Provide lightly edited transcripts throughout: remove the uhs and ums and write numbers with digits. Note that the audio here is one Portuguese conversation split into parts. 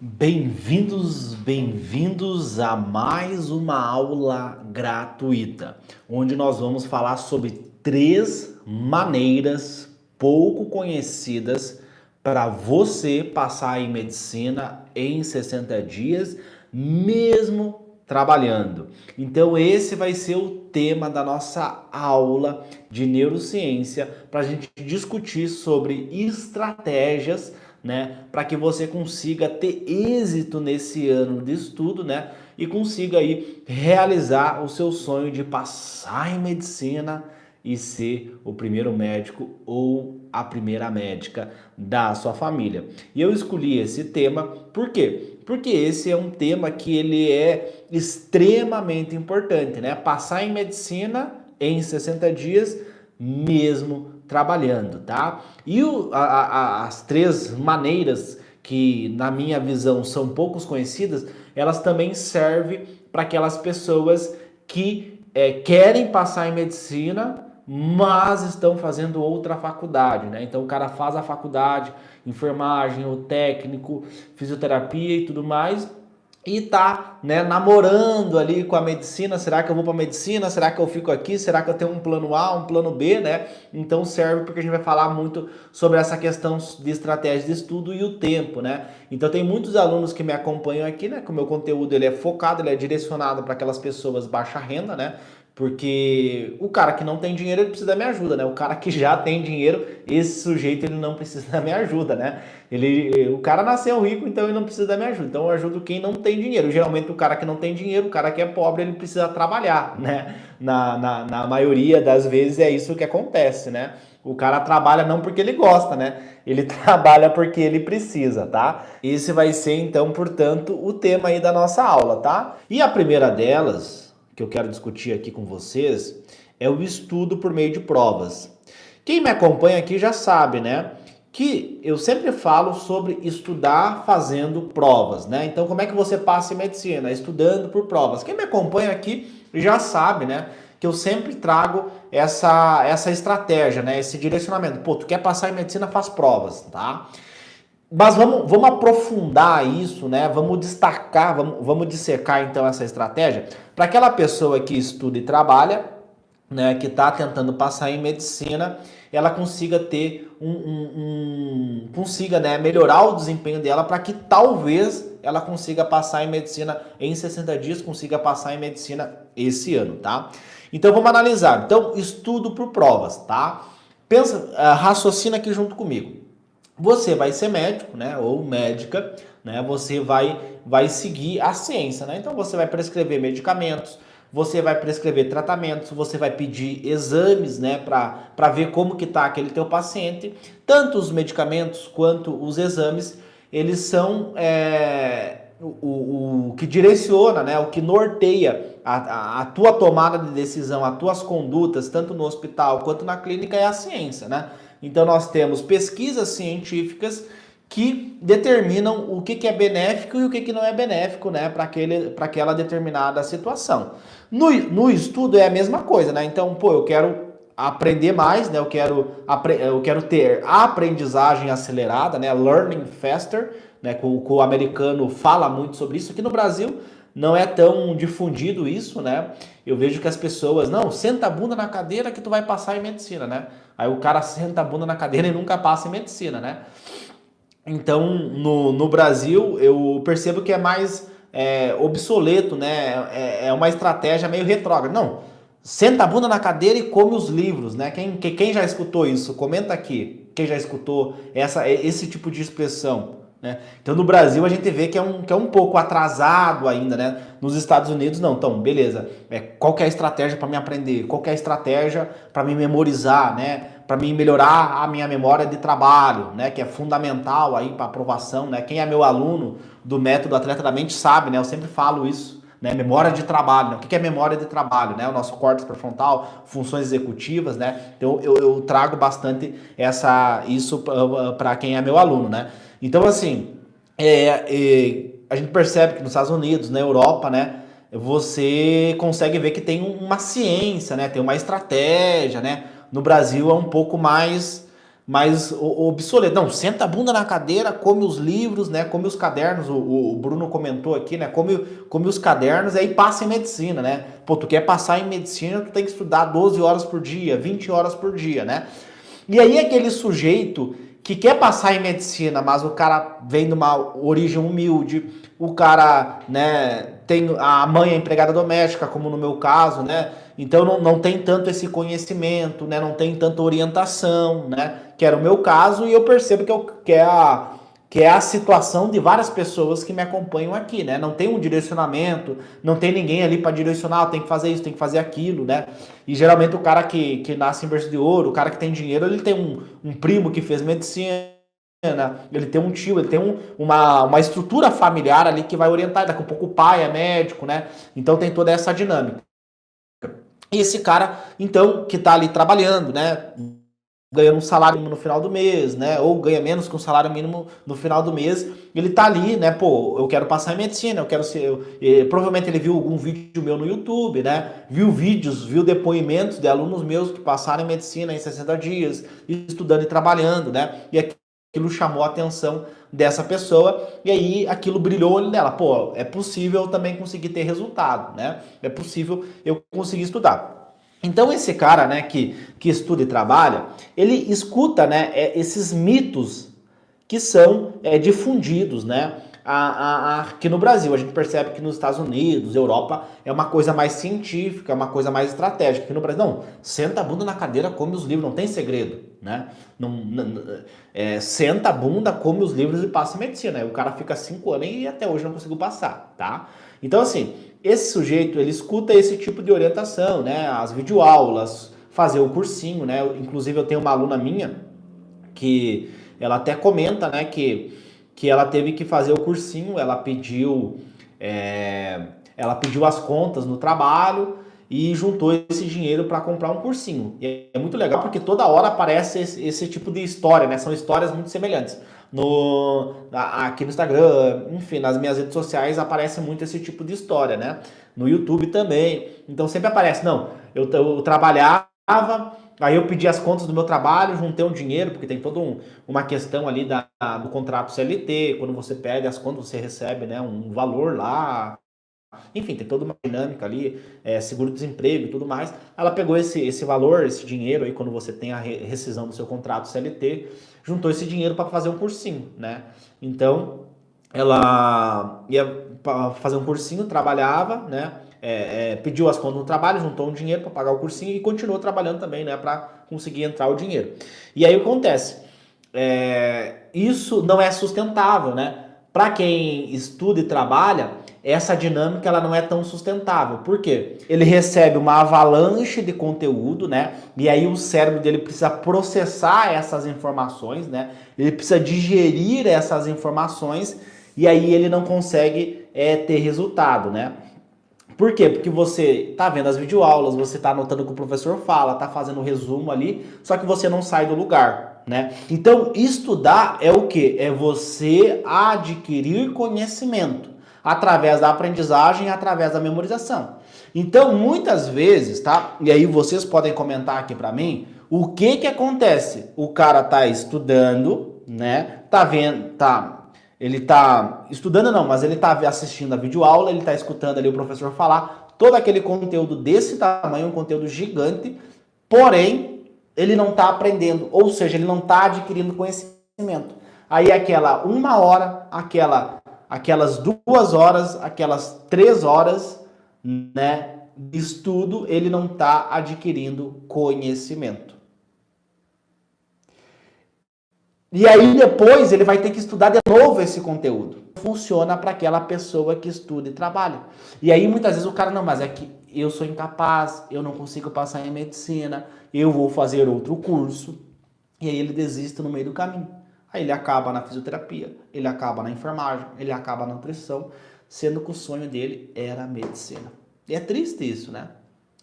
Bem-vindos a mais uma aula gratuita, onde nós vamos falar sobre 3 maneiras pouco conhecidas para você passar em medicina em 60 dias, mesmo trabalhando. Então, esse vai ser o tema da nossa aula de neurociência para a gente discutir sobre estratégias, né, para que você consiga ter êxito nesse ano de estudo, né, e consiga aí realizar o seu sonho de passar em medicina e ser o primeiro médico ou a primeira médica da sua família. E eu escolhi esse tema por quê? Porque esse é um tema que ele é extremamente importante, né? Passar em medicina em 60 dias mesmo trabalhando, tá? E as 3 maneiras que, na minha visão, são poucos conhecidas, elas também servem para aquelas pessoas que querem passar em medicina, mas estão fazendo outra faculdade, né? Então o cara faz a faculdade, enfermagem, o técnico, fisioterapia e tudo mais, e tá, né, namorando ali com a medicina. Será que eu vou para medicina? Será que eu fico aqui? Será que eu tenho um plano A, um plano B, né? Então serve porque a gente vai falar muito sobre essa questão de estratégia de estudo e o tempo, né? Então tem muitos alunos que me acompanham aqui, né? Que o meu conteúdo ele é focado, ele é direcionado para aquelas pessoas baixa renda, né? Porque o cara que não tem dinheiro, ele precisa da minha ajuda, né? O cara que já tem dinheiro, esse sujeito, ele não precisa da minha ajuda, né? O cara nasceu rico, então ele não precisa da minha ajuda. Então eu ajudo quem não tem dinheiro. Geralmente o cara que não tem dinheiro, o cara que é pobre, ele precisa trabalhar, né? Na maioria das vezes é isso que acontece, né? O cara trabalha não porque ele gosta, né? Ele trabalha porque ele precisa, tá? Esse vai ser, então, portanto, o tema aí da nossa aula, tá? E a primeira delas que eu quero discutir aqui com vocês é o estudo por meio de provas. Quem me acompanha aqui já sabe, né, que eu sempre falo sobre estudar fazendo provas, né? Então, como é que você passa em medicina? Estudando por provas. Quem me acompanha aqui já sabe, né, que eu sempre trago essa estratégia, né, esse direcionamento. Pô, tu quer passar em medicina, faz provas, tá? Mas vamos aprofundar isso, né? Vamos destacar, vamos dissecar então essa estratégia para aquela pessoa que estuda e trabalha, né? Que está tentando passar em medicina, ela consiga ter consiga, né, melhorar o desempenho dela para que talvez ela consiga passar em medicina em 60 dias, consiga passar em medicina esse ano, tá? Então vamos analisar. Então, estudo por provas, tá? Pensa, raciocina aqui junto comigo. Você vai ser médico, né, ou médica, né? Você vai seguir a ciência, né? Então você vai prescrever medicamentos, você vai prescrever tratamentos, você vai pedir exames, né, para ver como que tá aquele teu paciente. Tanto os medicamentos quanto os exames, eles são o que direciona, né, o que norteia a tua tomada de decisão, as tuas condutas, tanto no hospital quanto na clínica, é a ciência, né? Então nós temos pesquisas científicas que determinam o que é benéfico e o que não é benéfico, né, para aquela determinada situação. No estudo é a mesma coisa, né? Então, pô, eu quero aprender mais, né? Eu quero ter a aprendizagem acelerada, né? Learning faster, né? O americano fala muito sobre isso. Aqui no Brasil não é tão difundido isso, né? Eu vejo que as pessoas, não, senta a bunda na cadeira que tu vai passar em medicina, né? Aí o cara senta a bunda na cadeira e nunca passa em medicina, né? Então, no Brasil, eu percebo que é mais obsoleto, né? É uma estratégia meio retrógrada. Não, senta a bunda na cadeira e come os livros, né? Quem já escutou isso? Comenta aqui. Quem já escutou esse tipo de expressão, né? Então, no Brasil, a gente vê que é um pouco atrasado ainda, né? Nos Estados Unidos, não. Então, beleza. Qual que é a estratégia para me aprender? Qual que é a estratégia para me memorizar, né? Para mim melhorar a minha memória de trabalho, né, que é fundamental aí para aprovação, né? Quem é meu aluno do método Atleta da Mente sabe, né? Eu sempre falo isso, né? Memória de trabalho, né? O que é memória de trabalho, né? O nosso córtex pré-frontal, funções executivas, né? Então eu trago bastante isso para quem é meu aluno, né? Então assim, a gente percebe que nos Estados Unidos, na Europa, né? Você consegue ver que tem uma ciência, né? Tem uma estratégia, né? No Brasil é um pouco mais mais obsoleto. Não, senta a bunda na cadeira, come os livros, né? Come os cadernos. O Bruno comentou aqui, né? Come os cadernos e aí passa em medicina, né? Pô, tu quer passar em medicina, tu tem que estudar 12 horas por dia, 20 horas por dia, né? E aí aquele sujeito que quer passar em medicina, mas o cara vem de uma origem humilde, o cara, né, tem a mãe é empregada doméstica, como no meu caso, né? Então não tem tanto esse conhecimento, né? Não tem tanta orientação, né? Que era o meu caso, e eu percebo que é a situação de várias pessoas que me acompanham aqui, né? Não tem um direcionamento, não tem ninguém ali para direcionar, tem que fazer isso, tem que fazer aquilo, né? E geralmente o cara que nasce em berço de ouro, o cara que tem dinheiro, ele tem um primo que fez medicina, ele tem um tio, ele tem uma estrutura familiar ali que vai orientar, daqui a pouco o pai é médico, né? Então tem toda essa dinâmica. E esse cara, então, que tá ali trabalhando, né? Ganhando um salário mínimo no final do mês, né? Ou ganha menos que um salário mínimo no final do mês, ele tá ali, né? Pô, eu quero passar em medicina, eu quero ser. Provavelmente ele viu algum vídeo meu no YouTube, né? Viu vídeos, viu depoimentos de alunos meus que passaram em medicina em 60 dias, estudando e trabalhando, né? E aquilo chamou a atenção dessa pessoa, e aí aquilo brilhou o olho dela. Pô, é possível eu também conseguir ter resultado, né? É possível eu conseguir estudar. Então esse cara, né, que estuda e trabalha, ele escuta, né, esses mitos que são difundidos, né, aqui no Brasil. A gente percebe que nos Estados Unidos, Europa, é uma coisa mais científica, é uma coisa mais estratégica. Aqui no Brasil, não, senta a bunda na cadeira, come os livros, não tem segredo, né? Senta a bunda, come os livros e passa medicina. Aí o cara fica 5 anos e até hoje não conseguiu passar, tá? Então, assim, esse sujeito, ele escuta esse tipo de orientação, né? As videoaulas, fazer o cursinho, né? Inclusive, eu tenho uma aluna minha que ela até comenta, né, que ela teve que fazer o cursinho, ela pediu as contas no trabalho e juntou esse dinheiro para comprar um cursinho. E é muito legal porque toda hora aparece esse tipo de história, né? São histórias muito semelhantes. Aqui no Instagram, enfim, nas minhas redes sociais aparece muito esse tipo de história, né? No YouTube também. Então sempre aparece, não, eu trabalhava, aí eu pedi as contas do meu trabalho, juntei um dinheiro, porque tem toda uma questão ali do contrato CLT, quando você pede as contas, você recebe, né, um valor lá, enfim, tem toda uma dinâmica ali, seguro-desemprego e tudo mais. Ela pegou esse valor, esse dinheiro aí, quando você tem a rescisão do seu contrato CLT, juntou esse dinheiro para fazer um cursinho, né? Então, ela ia fazer um cursinho, trabalhava, né? Pediu as contas no trabalho, juntou um dinheiro para pagar o cursinho e continuou trabalhando também, né? Para conseguir entrar o dinheiro. E aí acontece, isso não é sustentável, né? Para quem estuda e trabalha, essa dinâmica ela não é tão sustentável. Por quê? Ele recebe uma avalanche de conteúdo, né? E aí o cérebro dele precisa processar essas informações, né? Ele precisa digerir essas informações e aí ele não consegue ter resultado, né? Por quê? Porque você tá vendo as videoaulas, você tá anotando o que o professor fala, tá fazendo o resumo ali, só que você não sai do lugar, né? Então, estudar é o quê? É você adquirir conhecimento através da aprendizagem, através da memorização. Então, muitas vezes, tá? E aí vocês podem comentar aqui para mim, o que que acontece? O cara tá estudando, né? Tá vendo, ele tá estudando não, mas ele tá assistindo a videoaula, ele tá escutando ali o professor falar, todo aquele conteúdo desse tamanho, um conteúdo gigante, porém, ele não tá aprendendo, ou seja, ele não tá adquirindo conhecimento. Aí aquela 1 hora, aquelas 2 horas, aquelas 3 horas, né, de estudo, ele não tá adquirindo conhecimento. E aí depois ele vai ter que estudar de novo esse conteúdo. Funciona para aquela pessoa que estuda e trabalha. E aí muitas vezes o cara, não, mas é que eu sou incapaz, eu não consigo passar em medicina, eu vou fazer outro curso. E aí ele desiste no meio do caminho. Aí ele acaba na fisioterapia, ele acaba na enfermagem, ele acaba na nutrição, sendo que o sonho dele era a medicina. E é triste isso, né?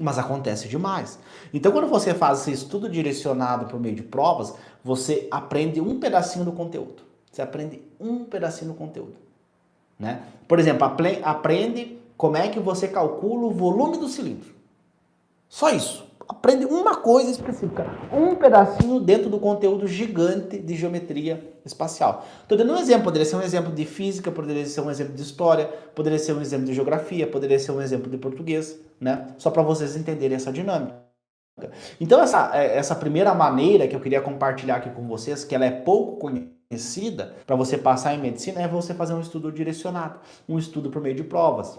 Mas acontece demais. Então, quando você faz esse estudo direcionado por meio de provas, você aprende um pedacinho do conteúdo. Você aprende um pedacinho do conteúdo, né? Por exemplo, aprende como é que você calcula o volume do cilindro. Só isso. aprende uma coisa específica, um pedacinho dentro do conteúdo gigante de geometria espacial. Estou dando um exemplo, poderia ser um exemplo de física, poderia ser um exemplo de história, poderia ser um exemplo de geografia, poderia ser um exemplo de português, né? Só para vocês entenderem essa dinâmica. Então essa primeira maneira que eu queria compartilhar aqui com vocês, que ela é pouco conhecida para você passar em medicina, é você fazer um estudo direcionado, um estudo por meio de provas.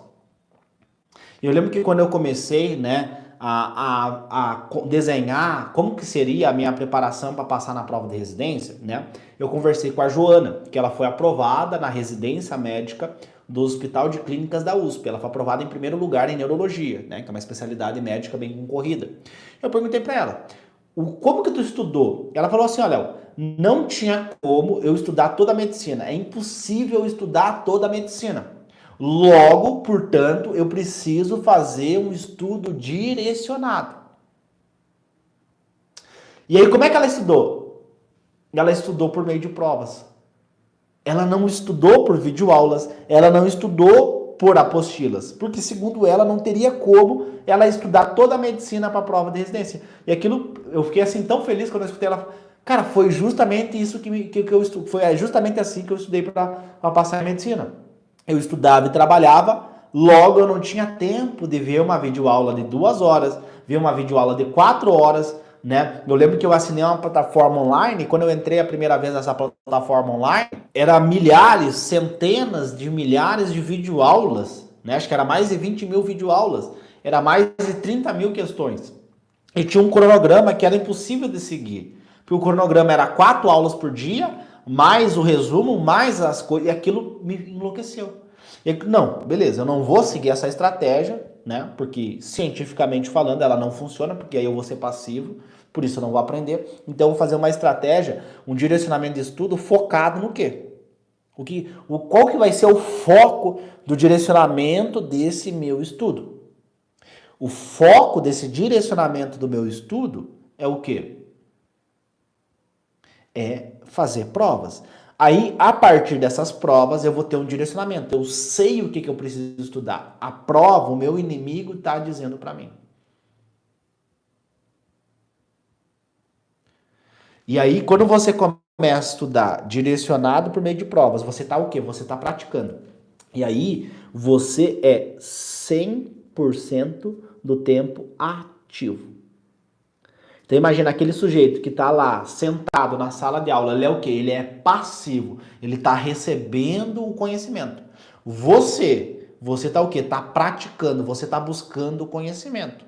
Eu lembro que quando eu comecei, né, a desenhar como que seria a minha preparação para passar na prova de residência, né, eu conversei com a Joana, que ela foi aprovada na residência médica do Hospital de Clínicas da USP. Ela foi aprovada em primeiro lugar em neurologia, né, que é uma especialidade médica bem concorrida. Eu perguntei para ela, como que tu estudou? Ela falou assim, olha, Léo, não tinha como eu estudar toda a medicina. É impossível estudar toda a medicina. Logo, portanto, eu preciso fazer um estudo direcionado. E aí, como é que ela estudou? Ela estudou por meio de provas. Ela não estudou por videoaulas, ela não estudou por apostilas, porque segundo ela não teria como ela estudar toda a medicina para a prova de residência. E aquilo, eu fiquei assim tão feliz quando eu escutei ela. Cara, foi justamente isso que eu estudei, foi justamente assim que eu estudei para passar em medicina. Eu estudava e trabalhava, logo eu não tinha tempo de ver uma videoaula de 2 horas, ver uma videoaula de 4 horas, né? Eu lembro que eu assinei uma plataforma online, quando eu entrei a primeira vez nessa plataforma online, era milhares, centenas de milhares de videoaulas, né? Acho que era mais de 20 mil videoaulas, era mais de 30 mil questões. E tinha um cronograma que era impossível de seguir, porque o cronograma era 4 aulas por dia, mais o resumo, mais as coisas, e aquilo me enlouqueceu. E, não, beleza, eu não vou seguir essa estratégia, né? Porque cientificamente falando ela não funciona, porque aí eu vou ser passivo, por isso eu não vou aprender. Então eu vou fazer uma estratégia, um direcionamento de estudo focado no quê? Qual que vai ser o foco do direcionamento desse meu estudo? O foco desse direcionamento do meu estudo é o quê? É fazer provas. Aí, a partir dessas provas, eu vou ter um direcionamento. Eu sei o que eu preciso estudar. A prova, o meu inimigo está dizendo para mim. E aí, quando você começa a estudar direcionado por meio de provas, você está o quê? Você está praticando. E aí, você é 100% do tempo ativo. Então imagina aquele sujeito que está lá sentado na sala de aula, ele é o quê? Ele é passivo, ele está recebendo o conhecimento. Você está o quê? Está praticando, você está buscando o conhecimento.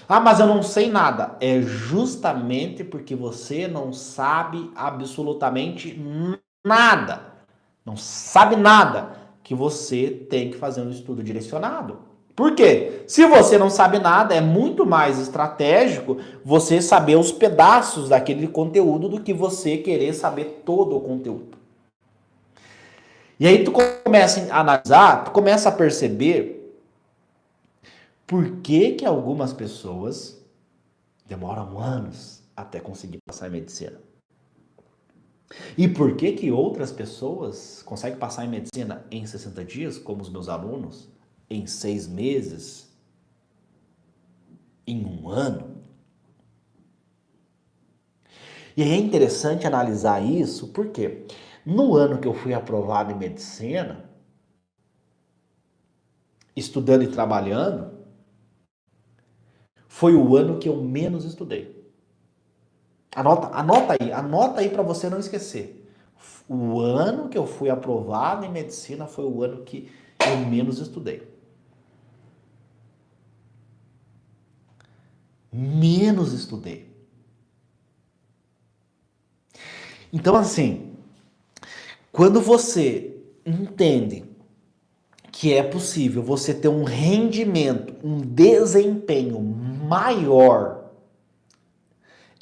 Ah, mas eu não sei nada. É justamente porque você não sabe absolutamente nada. Não sabe nada que você tem que fazer um estudo direcionado. Por quê? Se você não sabe nada, é muito mais estratégico você saber os pedaços daquele conteúdo do que você querer saber todo o conteúdo. E aí tu começa a analisar, tu começa a perceber por que algumas pessoas demoram anos até conseguir passar em medicina. E por que outras pessoas conseguem passar em medicina em 60 dias, como os meus alunos, em 6 meses, em 1 ano? E é interessante analisar isso, porque no ano que eu fui aprovado em medicina, estudando e trabalhando, foi o ano que eu menos estudei. Anota aí para você não esquecer. O ano que eu fui aprovado em medicina foi o ano que eu menos estudei. Menos estudei. Então, assim, quando você entende que é possível você ter um rendimento, um desempenho maior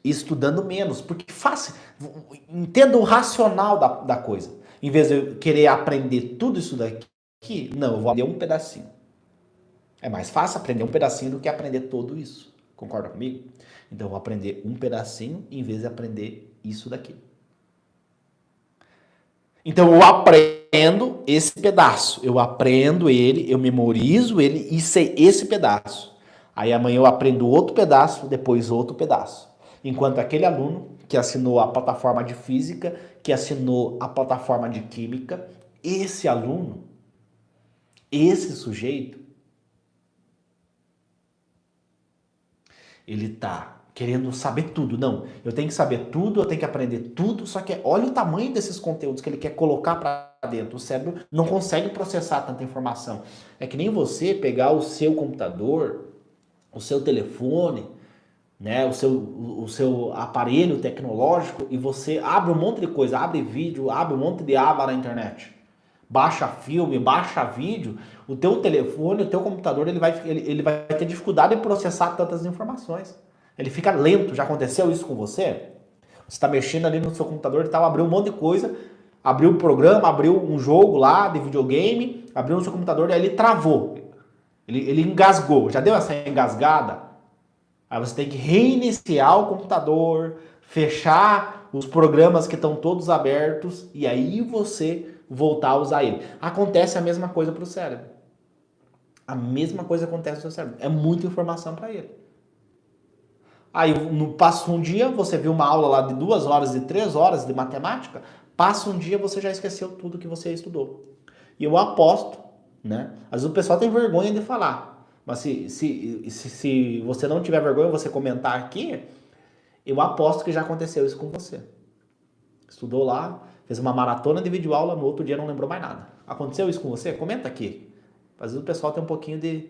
estudando menos, porque entenda o racional da coisa. Em vez de eu querer aprender tudo isso daqui, não, eu vou aprender um pedacinho. É mais fácil aprender um pedacinho do que aprender tudo isso. Concorda comigo? Então eu vou aprender um pedacinho em vez de aprender isso daqui. Então eu aprendo esse pedaço, eu aprendo ele, eu memorizo ele e sei esse pedaço. Aí amanhã eu aprendo outro pedaço, depois outro pedaço. Enquanto aquele aluno que assinou a plataforma de física, que assinou a plataforma de química, esse aluno, esse sujeito, ele tá querendo saber tudo. Não, eu tenho que saber tudo, eu tenho que aprender tudo, só que olha o tamanho desses conteúdos que ele quer colocar para dentro. O cérebro não consegue processar tanta informação. É que nem você pegar o seu computador, o seu telefone, né, o seu aparelho tecnológico e você abre um monte de coisa, abre vídeo, abre um monte de aba na internet. Baixa filme, baixa vídeo, o teu telefone, o teu computador, ele vai ter dificuldade em processar tantas informações. Ele fica lento. Já aconteceu isso com você? Você está mexendo ali no seu computador e tal, abriu um monte de coisa, abriu um programa, abriu um jogo lá de videogame, abriu no seu computador e aí ele travou. Ele engasgou. Já deu essa engasgada? Aí você tem que reiniciar o computador, fechar os programas que estão todos abertos e aí você voltar a usar ele. Acontece a mesma coisa para o cérebro. A mesma coisa acontece no seu cérebro. É muita informação para ele. Aí passa um dia, você viu uma aula lá de 2 horas, de 3 horas de matemática, passa um dia, você já esqueceu tudo que você estudou. E eu aposto, né? Às vezes o pessoal tem vergonha de falar. Mas se você não tiver vergonha, você comentar aqui, eu aposto que já aconteceu isso com você. Estudou lá, fez uma maratona de videoaula, no outro dia não lembrou mais nada. Aconteceu isso com você? Comenta aqui. Às vezes o pessoal tem um pouquinho de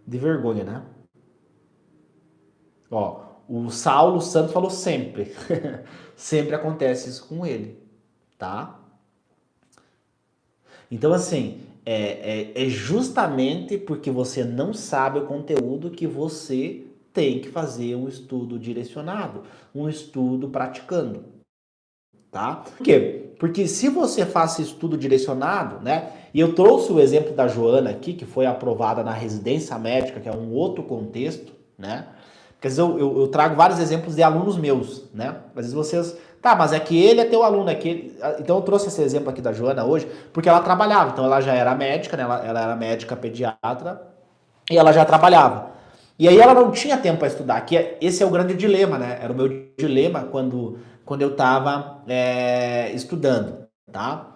vergonha, né? Ó, o Saulo Santos falou sempre. Sempre acontece isso com ele, tá? Então, assim, é justamente porque você não sabe o conteúdo que você tem que fazer um estudo direcionado, um estudo praticando, tá? Por quê? Porque se você faz estudo direcionado, né? E eu trouxe o exemplo da Joana aqui, que foi aprovada na residência médica, que é um outro contexto, né? Quer dizer, eu trago vários exemplos de alunos meus, né? Às vezes vocês... Tá, mas é que ele é teu aluno, é que ele... Então eu trouxe esse exemplo aqui da Joana hoje, porque ela trabalhava. Então ela já era médica, né? Ela era médica pediatra e ela já trabalhava. E aí ela não tinha tempo para estudar, esse é o grande dilema, né? Era o meu dilema quando eu estava estudando, tá?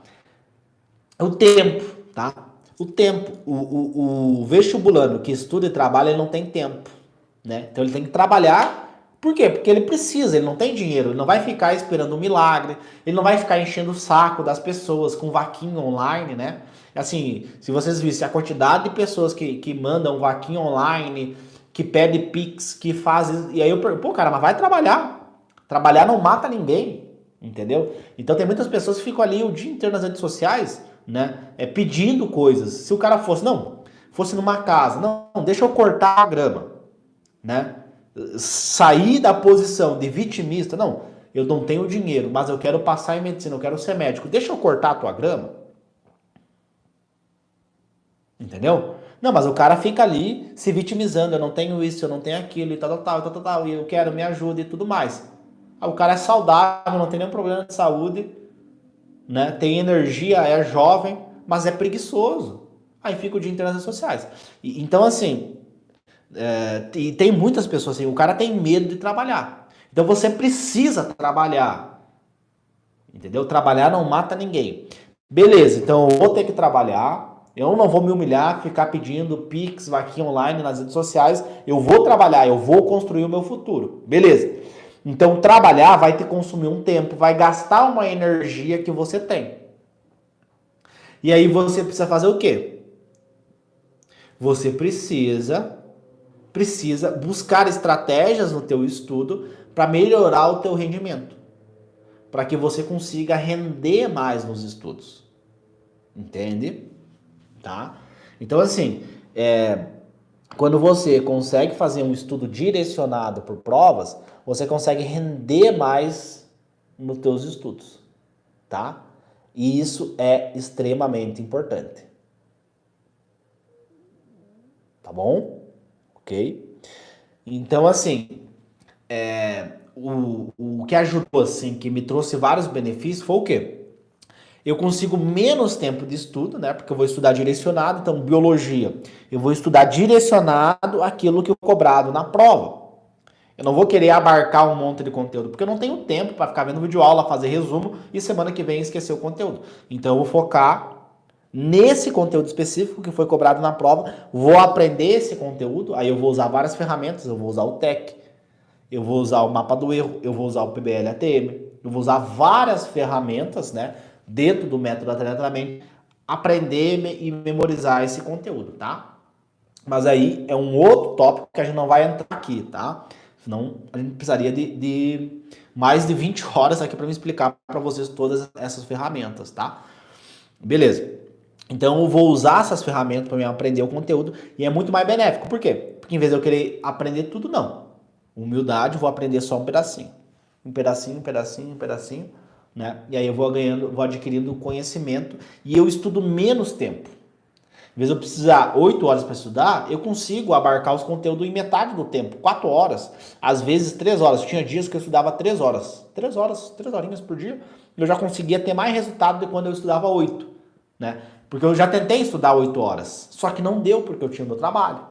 O tempo, tá? O tempo. O vestibulando que estuda e trabalha, ele não tem tempo, né? Então ele tem que trabalhar. Por quê? Porque ele precisa, ele não tem dinheiro, ele não vai ficar esperando um milagre, ele não vai ficar enchendo o saco das pessoas com vaquinha online, né? Assim, se vocês vissem a quantidade de pessoas que mandam vaquinha online, que pede Pix, que fazem. E aí eu pergunto, pô, cara, mas vai trabalhar. Trabalhar não mata ninguém, entendeu? Então tem muitas pessoas que ficam ali o dia inteiro nas redes sociais, né? Pedindo coisas. Se o cara fosse numa casa, não, deixa eu cortar a grama, né? Sair da posição de vitimista, não, eu não tenho dinheiro, mas eu quero passar em medicina, eu quero ser médico, deixa eu cortar a tua grama. Entendeu? Não, mas o cara fica ali se vitimizando, eu não tenho isso, eu não tenho aquilo, e tal, e eu quero, me ajuda e tudo mais. Aí o cara é saudável, não tem nenhum problema de saúde, né? Tem energia, é jovem, mas é preguiçoso. Aí fica o dia inteiro nas redes sociais. Então, assim, e tem muitas pessoas assim, o cara tem medo de trabalhar. Então você precisa trabalhar. Entendeu? Trabalhar não mata ninguém. Beleza, então eu vou ter que trabalhar. Eu não vou me humilhar, ficar pedindo Pix, vaquinha online nas redes sociais. Eu vou trabalhar, eu vou construir o meu futuro. Beleza. Então trabalhar vai te consumir um tempo, vai gastar uma energia que você tem. E aí você precisa fazer o quê? Você precisa buscar estratégias no teu estudo para melhorar o teu rendimento, para que você consiga render mais nos estudos. Entende? Tá? Então, assim, quando você consegue fazer um estudo direcionado por provas, você consegue render mais nos teus estudos, tá? E isso é extremamente importante. Tá bom? Ok? Então, assim, o que ajudou, assim, que me trouxe vários benefícios foi o quê? eu consigo menos tempo de estudo, né? Porque eu vou estudar direcionado, então biologia, eu vou estudar direcionado aquilo que eu cobrado na prova. Eu não vou querer abarcar um monte de conteúdo, porque eu não tenho tempo para ficar vendo videoaula, fazer resumo e semana que vem esquecer o conteúdo. Então eu vou focar nesse conteúdo específico que foi cobrado na prova, vou aprender esse conteúdo, aí eu vou usar várias ferramentas, eu vou usar o TEC, eu vou usar o mapa do erro, eu vou usar o PBL-ATM, eu vou usar várias ferramentas, né, dentro do método Atleta da Mente, aprender e memorizar esse conteúdo, tá? Mas aí é um outro tópico que a gente não vai entrar aqui, tá? Senão a gente precisaria de mais de 20 horas aqui para me explicar para vocês todas essas ferramentas, tá? Beleza. Então eu vou usar essas ferramentas para me aprender o conteúdo e é muito mais benéfico. Por quê? Porque em vez de eu querer aprender tudo, não. Humildade, vou aprender só um pedacinho. Um pedacinho, um pedacinho, um pedacinho, né? E aí eu vou ganhando, vou adquirindo conhecimento e eu estudo menos tempo. Em vez de eu precisar 8 horas para estudar, eu consigo abarcar os conteúdos em metade do tempo, 4 horas, às vezes 3 horas. Tinha dias que eu estudava 3 horas. 3 horas, 3 horinhas por dia. Eu já conseguia ter mais resultado do que quando eu estudava 8, né? Porque eu já tentei estudar 8 horas, só que não deu porque eu tinha o meu trabalho,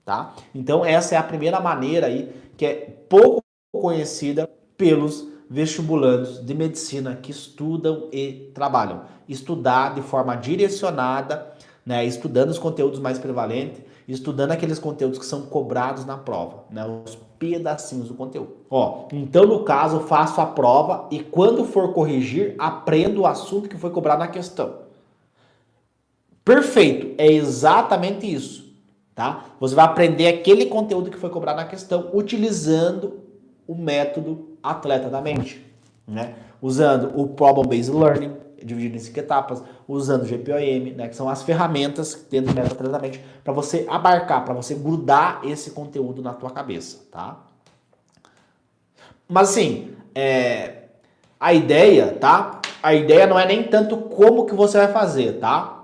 tá? Então essa é a primeira maneira aí que é pouco conhecida pelos vestibulandos de medicina que estudam e trabalham. Estudar de forma direcionada, né, estudando os conteúdos mais prevalentes, estudando aqueles conteúdos que são cobrados na prova, né, os pedacinhos do conteúdo. Ó, então no caso eu faço a prova e quando for corrigir, aprendo o assunto que foi cobrado na questão. Perfeito, é exatamente isso, tá? Você vai aprender aquele conteúdo que foi cobrado na questão utilizando o método Atleta da Mente, né? Usando o Problem Based Learning, dividido em 5 etapas, usando o GPOM, né, que são as ferramentas dentro do método Atleta da Mente para você abarcar, para você grudar esse conteúdo na tua cabeça, tá? Mas assim, a ideia, tá? A ideia não é nem tanto como que você vai fazer, tá?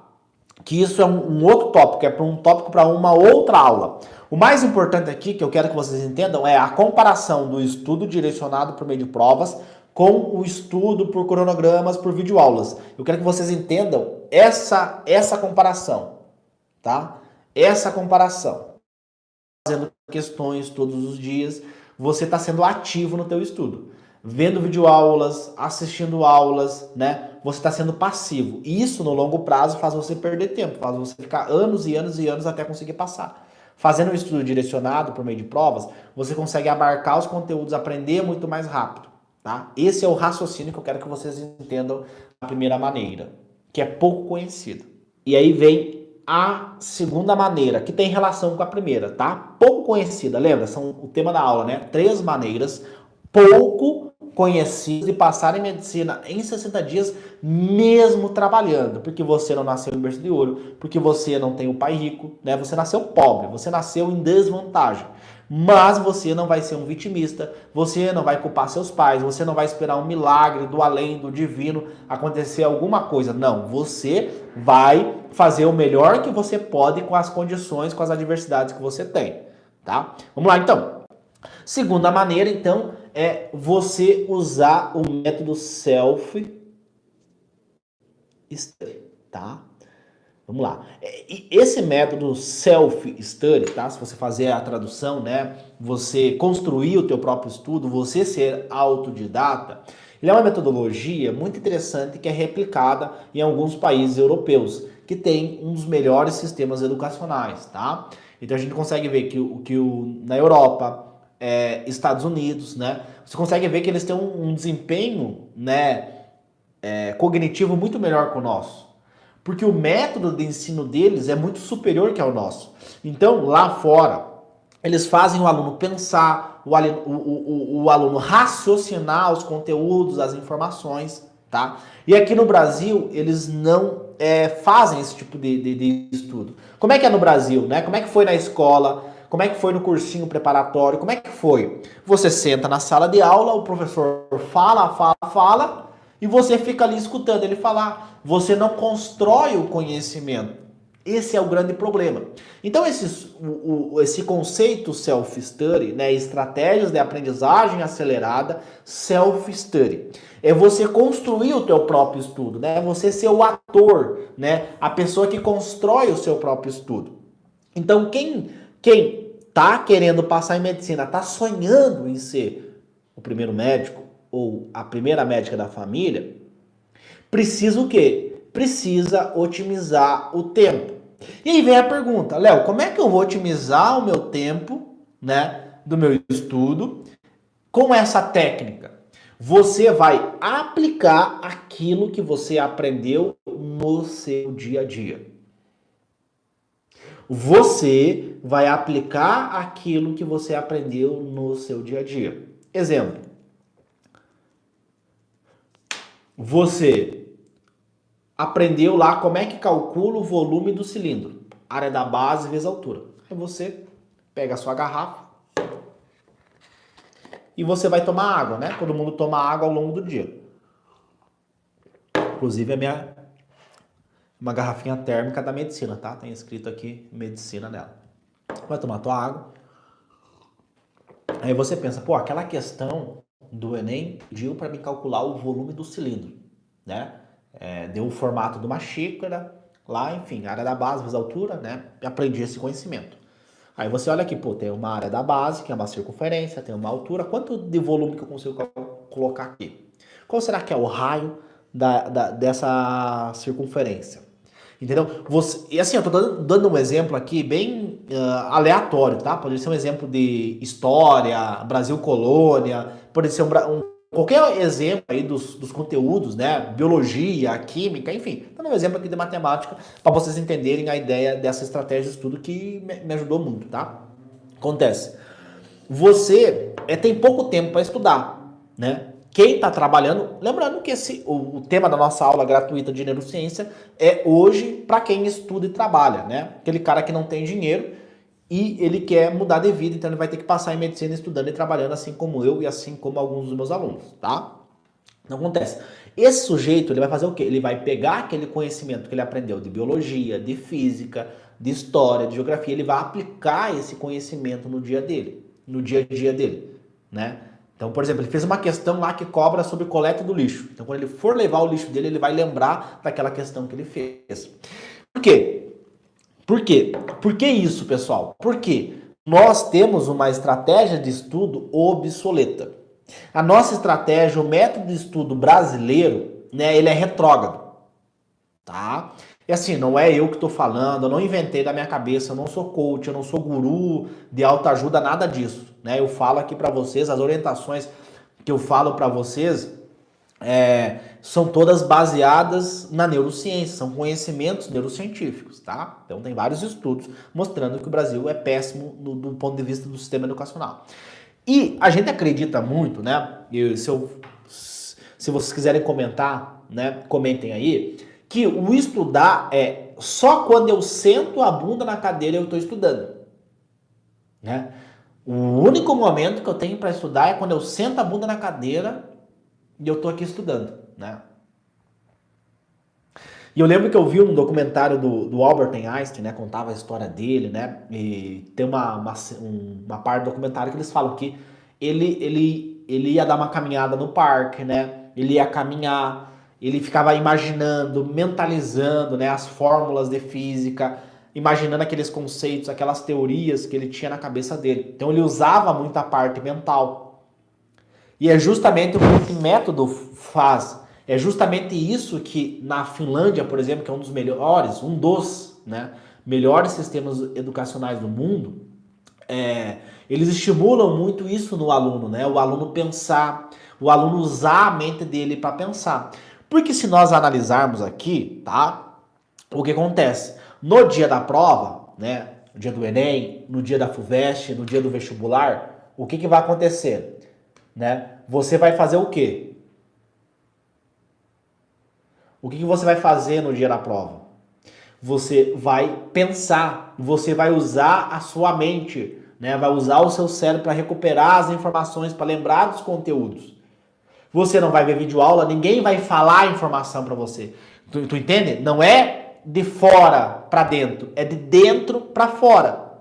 Que isso é um outro tópico, é para um tópico para uma outra aula. O mais importante aqui, que eu quero que vocês entendam, é a comparação do estudo direcionado por meio de provas com o estudo por cronogramas, por videoaulas. Eu quero que vocês entendam essa comparação, tá? Essa comparação. Fazendo questões todos os dias, você está sendo ativo no teu estudo. Vendo videoaulas, assistindo aulas, né? Você está sendo passivo. E isso, no longo prazo, faz você perder tempo, faz você ficar anos e anos e anos até conseguir passar. Fazendo um estudo direcionado por meio de provas, você consegue abarcar os conteúdos, aprender muito mais rápido, tá? Esse é o raciocínio que eu quero que vocês entendam da primeira maneira, que é pouco conhecido. E aí vem a segunda maneira, que tem relação com a primeira, tá? Pouco conhecida, lembra? São o tema da aula, né? 3 maneiras pouco conhecidas de passar em medicina em 60 dias, mesmo trabalhando, porque você não nasceu em berço de ouro, porque você não tem um pai rico, né? Você nasceu pobre, você nasceu em desvantagem. Mas você não vai ser um vitimista, você não vai culpar seus pais, você não vai esperar um milagre do além, do divino, acontecer alguma coisa. Não, você vai fazer o melhor que você pode com as condições, com as adversidades que você tem, tá? Vamos lá então. Segunda maneira, então, é você usar o método self-study, tá? Vamos lá. Esse método self-study, tá? Se você fazer a tradução, né? Você construir o teu próprio estudo, você ser autodidata, ele é uma metodologia muito interessante que é replicada em alguns países europeus, que tem um dos melhores sistemas educacionais, tá? Então a gente consegue ver na Europa, Estados Unidos, né? Você consegue ver que eles têm um desempenho, né, cognitivo muito melhor que o nosso. Porque o método de ensino deles é muito superior que ao nosso. Então, lá fora, eles fazem o aluno pensar, o aluno raciocinar os conteúdos, as informações, tá? E aqui no Brasil, eles não fazem esse tipo de estudo. Como é que é no Brasil, né? Como é que foi na escola? Como é que foi no cursinho preparatório? Como é que foi? Você senta na sala de aula, o professor fala, e você fica ali escutando ele falar. Você não constrói o conhecimento. Esse é o grande problema. Então, esse conceito self-study, né, estratégias de aprendizagem acelerada, self-study, é você construir o teu próprio estudo, né? Você ser o ator, né? A pessoa que constrói o seu próprio estudo. Então, quem tá querendo passar em medicina, tá sonhando em ser o primeiro médico ou a primeira médica da família, precisa o quê? Precisa otimizar o tempo. E aí vem a pergunta, Léo, como é que eu vou otimizar o meu tempo, né, do meu estudo com essa técnica? Você vai aplicar aquilo que você aprendeu no seu dia a dia. Você vai aplicar aquilo que você aprendeu no seu dia a dia. Exemplo. Você aprendeu lá como é que calcula o volume do cilindro. Área da base vezes a altura. Aí você pega a sua garrafa e você vai tomar água, né? Todo mundo toma água ao longo do dia. Inclusive uma garrafinha térmica da medicina, tá? Tem escrito aqui medicina nela. Vai tomar tua água. Aí você pensa, pô, aquela questão do Enem pediu para me calcular o volume do cilindro, né? Deu o formato de uma xícara, lá, enfim, área da base, vezes a altura, né? Aprendi esse conhecimento. Aí você olha aqui, pô, tem uma área da base, que é uma circunferência, tem uma altura. Quanto de volume que eu consigo colocar aqui? Qual será que é o raio dessa circunferência? Entendeu? E assim, eu tô dando um exemplo aqui bem aleatório, tá? Pode ser um exemplo de história, Brasil colônia, pode ser qualquer exemplo aí dos conteúdos, né? Biologia, química, enfim. Dando um exemplo aqui de matemática para vocês entenderem a ideia dessa estratégia de estudo que me ajudou muito, tá? Acontece. Você tem pouco tempo para estudar, né? Quem está trabalhando, lembrando que o tema da nossa aula gratuita de neurociência é hoje para quem estuda e trabalha, né? Aquele cara que não tem dinheiro e ele quer mudar de vida, então ele vai ter que passar em medicina estudando e trabalhando, assim como eu e assim como alguns dos meus alunos, tá? Não acontece. Esse sujeito, ele vai fazer o quê? Ele vai pegar aquele conhecimento que ele aprendeu de biologia, de física, de história, de geografia, ele vai aplicar esse conhecimento no dia dele, no dia a dia dele, né? Então, por exemplo, ele fez uma questão lá que cobra sobre coleta do lixo. Então, quando ele for levar o lixo dele, ele vai lembrar daquela questão que ele fez. Por quê? Por quê? Por que isso, pessoal? Porque nós temos uma estratégia de estudo obsoleta. A nossa estratégia, o método de estudo brasileiro, né, ele é retrógrado, tá? E assim, não é eu que estou falando, eu não inventei da minha cabeça, eu não sou coach, eu não sou guru de autoajuda, nada disso, né? Eu falo aqui para vocês, as orientações que eu falo para vocês são todas baseadas na neurociência, são conhecimentos neurocientíficos, tá? Então tem vários estudos mostrando que o Brasil é péssimo do ponto de vista do sistema educacional. E a gente acredita muito, né? Se vocês quiserem comentar, né? Comentem aí, que o estudar é só quando eu sento a bunda na cadeira eu estou estudando, né? O único momento que eu tenho para estudar é quando eu sento a bunda na cadeira e eu estou aqui estudando, né? E eu lembro que eu vi um documentário do Albert Einstein, né? Contava a história dele, né? E tem uma parte do documentário que eles falam que ele ia dar uma caminhada no parque, né? Ele ia caminhar, ele ficava imaginando, mentalizando, né, as fórmulas de física, imaginando aqueles conceitos, aquelas teorias que ele tinha na cabeça dele. Então ele usava muito a parte mental. E é justamente o que esse método faz. É justamente isso que na Finlândia, por exemplo, que é um dos melhores sistemas educacionais do mundo, eles estimulam muito isso no aluno, né? O aluno pensar, o aluno usar a mente dele para pensar. Porque se nós analisarmos aqui, tá? O que acontece? No dia da prova, né? No dia do Enem, no dia da FUVEST, no dia do vestibular, o que vai acontecer? Né? Você vai fazer o quê? O que você vai fazer no dia da prova? Você vai pensar, você vai usar a sua mente, né? Vai usar o seu cérebro para recuperar as informações, para lembrar dos conteúdos. Você não vai ver videoaula, ninguém vai falar a informação para você. Tu entende? Não é de fora para dentro, é de dentro para fora.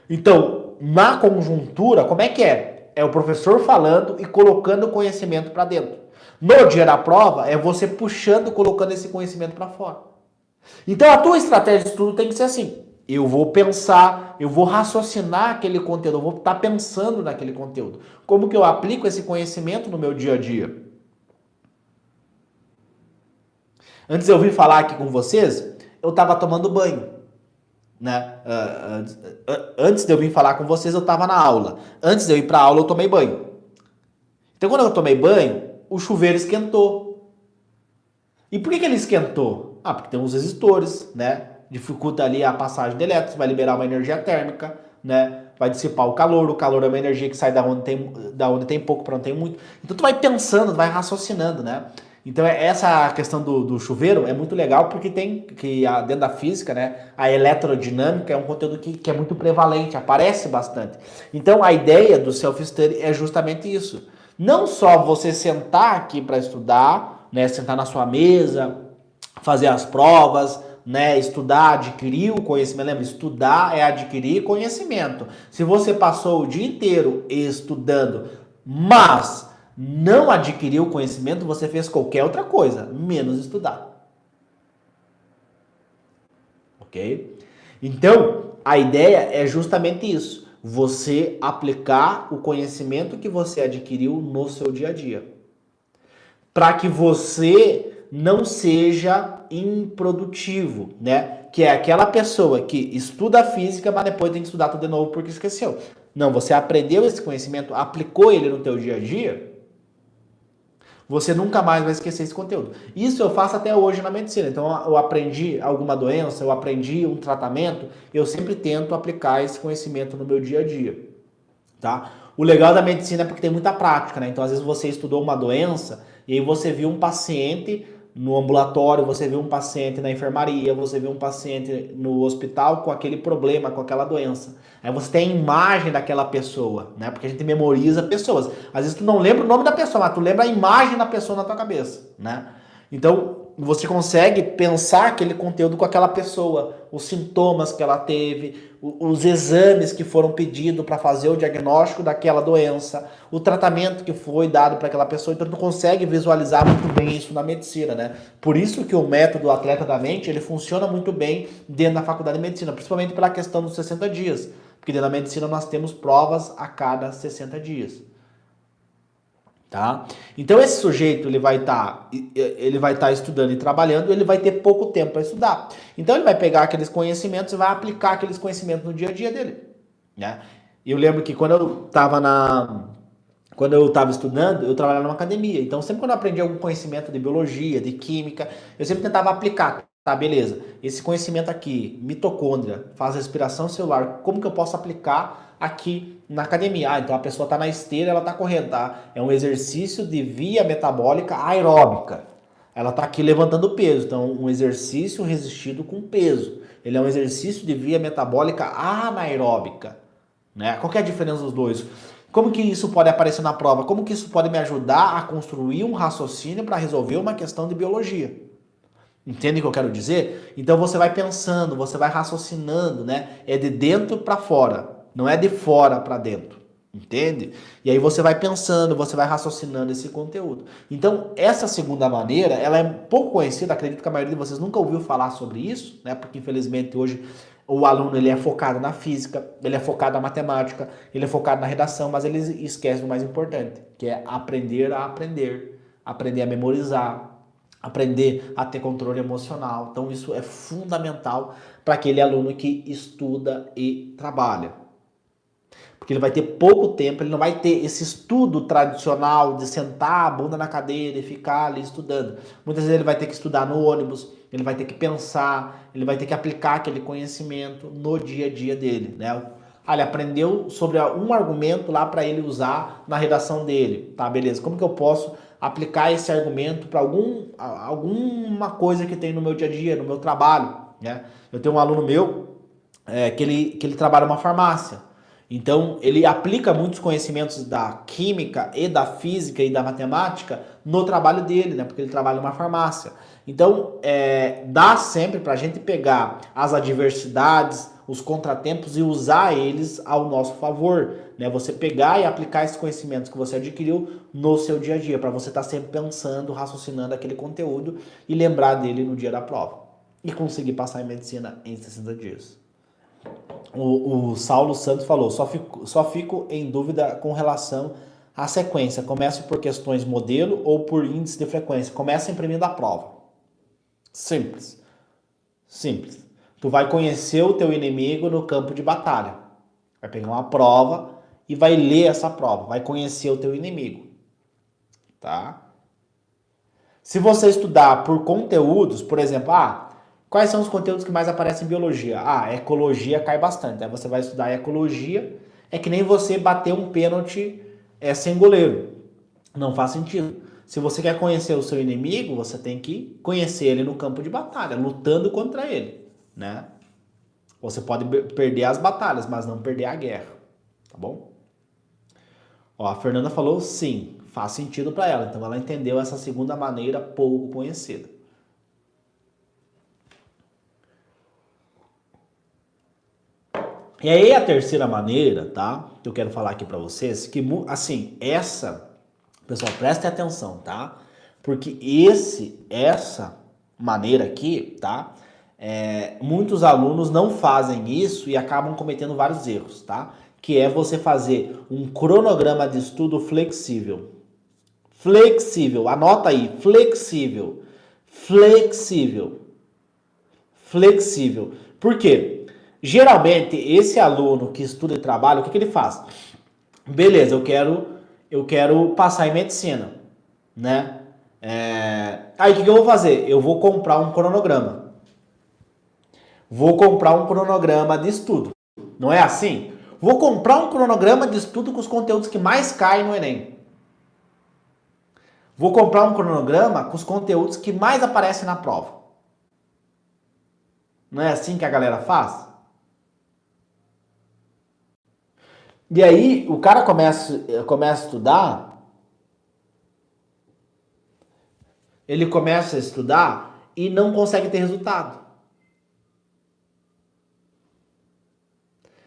Então, na conjuntura, como é que é? É o professor falando e colocando o conhecimento para dentro. No dia da prova, é você puxando, colocando esse conhecimento para fora. Então, a tua estratégia de estudo tem que ser assim. Eu vou pensar, eu vou raciocinar aquele conteúdo, eu vou estar pensando naquele conteúdo. Como que eu aplico esse conhecimento no meu dia a dia? Antes de eu vir falar aqui com vocês, eu estava tomando banho, né? Antes de eu vir falar com vocês, eu estava na aula. Antes de eu ir para a aula, eu tomei banho. Então, quando eu tomei banho, o chuveiro esquentou. E por que ele esquentou? Ah, porque tem uns resistores, né? Dificulta ali a passagem de elétrons, vai liberar uma energia térmica, né? Vai dissipar o calor é uma energia que sai da onde tem pouco para onde tem muito. Então tu vai pensando, vai raciocinando, né? Então essa questão do chuveiro é muito legal porque tem que dentro da física, né? A eletrodinâmica é um conteúdo que é muito prevalente, aparece bastante. Então a ideia do self-study é justamente isso. Não só você sentar aqui para estudar, né? Sentar na sua mesa, fazer as provas, né, estudar, adquirir o conhecimento. Lembra, estudar é adquirir conhecimento. Se você passou o dia inteiro estudando, mas não adquiriu conhecimento, você fez qualquer outra coisa, menos estudar. Ok? Então, a ideia é justamente isso. Você aplicar o conhecimento que você adquiriu no seu dia a dia. Para que você não seja improdutivo, né? Que é aquela pessoa que estuda física, mas depois tem que estudar tudo de novo porque esqueceu. Não, você aprendeu esse conhecimento, aplicou ele no teu dia a dia, você nunca mais vai esquecer esse conteúdo. Isso eu faço até hoje na medicina. Então eu aprendi alguma doença, eu aprendi um tratamento, eu sempre tento aplicar esse conhecimento no meu dia a dia, tá? O legal da medicina é porque tem muita prática, né? Então às vezes você estudou uma doença e aí você viu um paciente no ambulatório, você viu um paciente na enfermaria, você viu um paciente no hospital com aquele problema, com aquela doença. Aí você tem a imagem daquela pessoa, né? Porque a gente memoriza pessoas. Às vezes tu não lembra o nome da pessoa, mas tu lembra a imagem da pessoa na tua cabeça, né? Então, você consegue pensar aquele conteúdo com aquela pessoa, os sintomas que ela teve, os exames que foram pedidos para fazer o diagnóstico daquela doença, o tratamento que foi dado para aquela pessoa. Então, tu consegue visualizar muito bem isso na medicina, né? Por isso que o método Atleta da Mente, ele funciona muito bem dentro da faculdade de medicina, principalmente pela questão dos 60 dias. Porque dentro da medicina nós temos provas a cada 60 dias. Tá? Então esse sujeito ele vai estar estudando e trabalhando, ele vai ter pouco tempo para estudar. Então ele vai pegar aqueles conhecimentos e vai aplicar aqueles conhecimentos no dia a dia dele, né? Eu lembro que quando eu estava estudando, eu trabalhava numa academia. Então sempre quando eu aprendi algum conhecimento de biologia, de química, eu sempre tentava aplicar. Tá, beleza. Esse conhecimento aqui, mitocôndria, faz respiração celular, como que eu posso aplicar aqui na academia? Ah, então a pessoa está na esteira, ela está correndo, tá? É um exercício de via metabólica aeróbica. Ela está aqui levantando peso, então um exercício resistido com peso. Ele é um exercício de via metabólica anaeróbica, né? Qual que é a diferença dos dois? Como que isso pode aparecer na prova? Como que isso pode me ajudar a construir um raciocínio para resolver uma questão de biologia? Entende o que eu quero dizer? Então você vai pensando, você vai raciocinando, né? É de dentro para fora, não é de fora para dentro. Entende? E aí você vai pensando, você vai raciocinando esse conteúdo. Então, essa segunda maneira, ela é pouco conhecida, acredito que a maioria de vocês nunca ouviu falar sobre isso, né? Porque infelizmente hoje o aluno ele é focado na física, ele é focado na matemática, ele é focado na redação, mas ele esquece do mais importante, que é aprender a aprender, aprender a memorizar, aprender a ter controle emocional. Então isso é fundamental para aquele aluno que estuda e trabalha. Porque ele vai ter pouco tempo, ele não vai ter esse estudo tradicional de sentar a bunda na cadeira e ficar ali estudando. Muitas vezes ele vai ter que estudar no ônibus, ele vai ter que pensar, ele vai ter que aplicar aquele conhecimento no dia a dia dele, né? Ah, ele aprendeu sobre um argumento lá para ele usar na redação dele. Tá, beleza. Como que eu posso aplicar esse argumento para alguma coisa que tem no meu dia a dia, no meu trabalho, né? Eu tenho um aluno meu que ele trabalha numa farmácia. Então, ele aplica muitos conhecimentos da química e da física e da matemática no trabalho dele, né? Porque ele trabalha numa farmácia. Então, dá sempre para a gente pegar as adversidades, os contratempos e usar eles ao nosso favor, né? Você pegar e aplicar esses conhecimentos que você adquiriu no seu dia a dia, para você estar sempre pensando, raciocinando aquele conteúdo e lembrar dele no dia da prova. E conseguir passar em medicina em 60 dias. O Saulo Santos falou, só fico em dúvida com relação à sequência. Começa por questões modelo ou por índice de frequência? Começa imprimindo a prova. Simples. Simples. Tu vai conhecer o teu inimigo no campo de batalha. Vai pegar uma prova e vai ler essa prova. Vai conhecer o teu inimigo. Tá? Se você estudar por conteúdos, por exemplo, quais são os conteúdos que mais aparecem em biologia? Ecologia cai bastante. Aí você vai estudar ecologia. É que nem você bater um pênalti sem goleiro. Não faz sentido. Se você quer conhecer o seu inimigo, você tem que conhecer ele no campo de batalha, lutando contra ele, né? Você pode perder as batalhas, mas não perder a guerra, tá bom? Ó, a Fernanda falou sim, faz sentido para ela. Então ela entendeu essa segunda maneira pouco conhecida. E aí a terceira maneira, tá? Que eu quero falar aqui para vocês, que assim, pessoal, prestem atenção, tá? Porque essa maneira aqui, tá? Muitos alunos não fazem isso e acabam cometendo vários erros, tá? Que é você fazer um cronograma de estudo flexível. Flexível, anota aí, flexível. Flexível. Flexível. Por quê? Geralmente, esse aluno que estuda e trabalha, o que ele faz? Beleza, eu quero passar em medicina, né? Aí o que eu vou fazer? Eu vou comprar um cronograma. Vou comprar um cronograma de estudo. Não é assim? Vou comprar um cronograma de estudo com os conteúdos que mais caem no Enem. Vou comprar um cronograma com os conteúdos que mais aparecem na prova. Não é assim que a galera faz? E aí o cara começa a estudar, ele começa a estudar e não consegue ter resultado.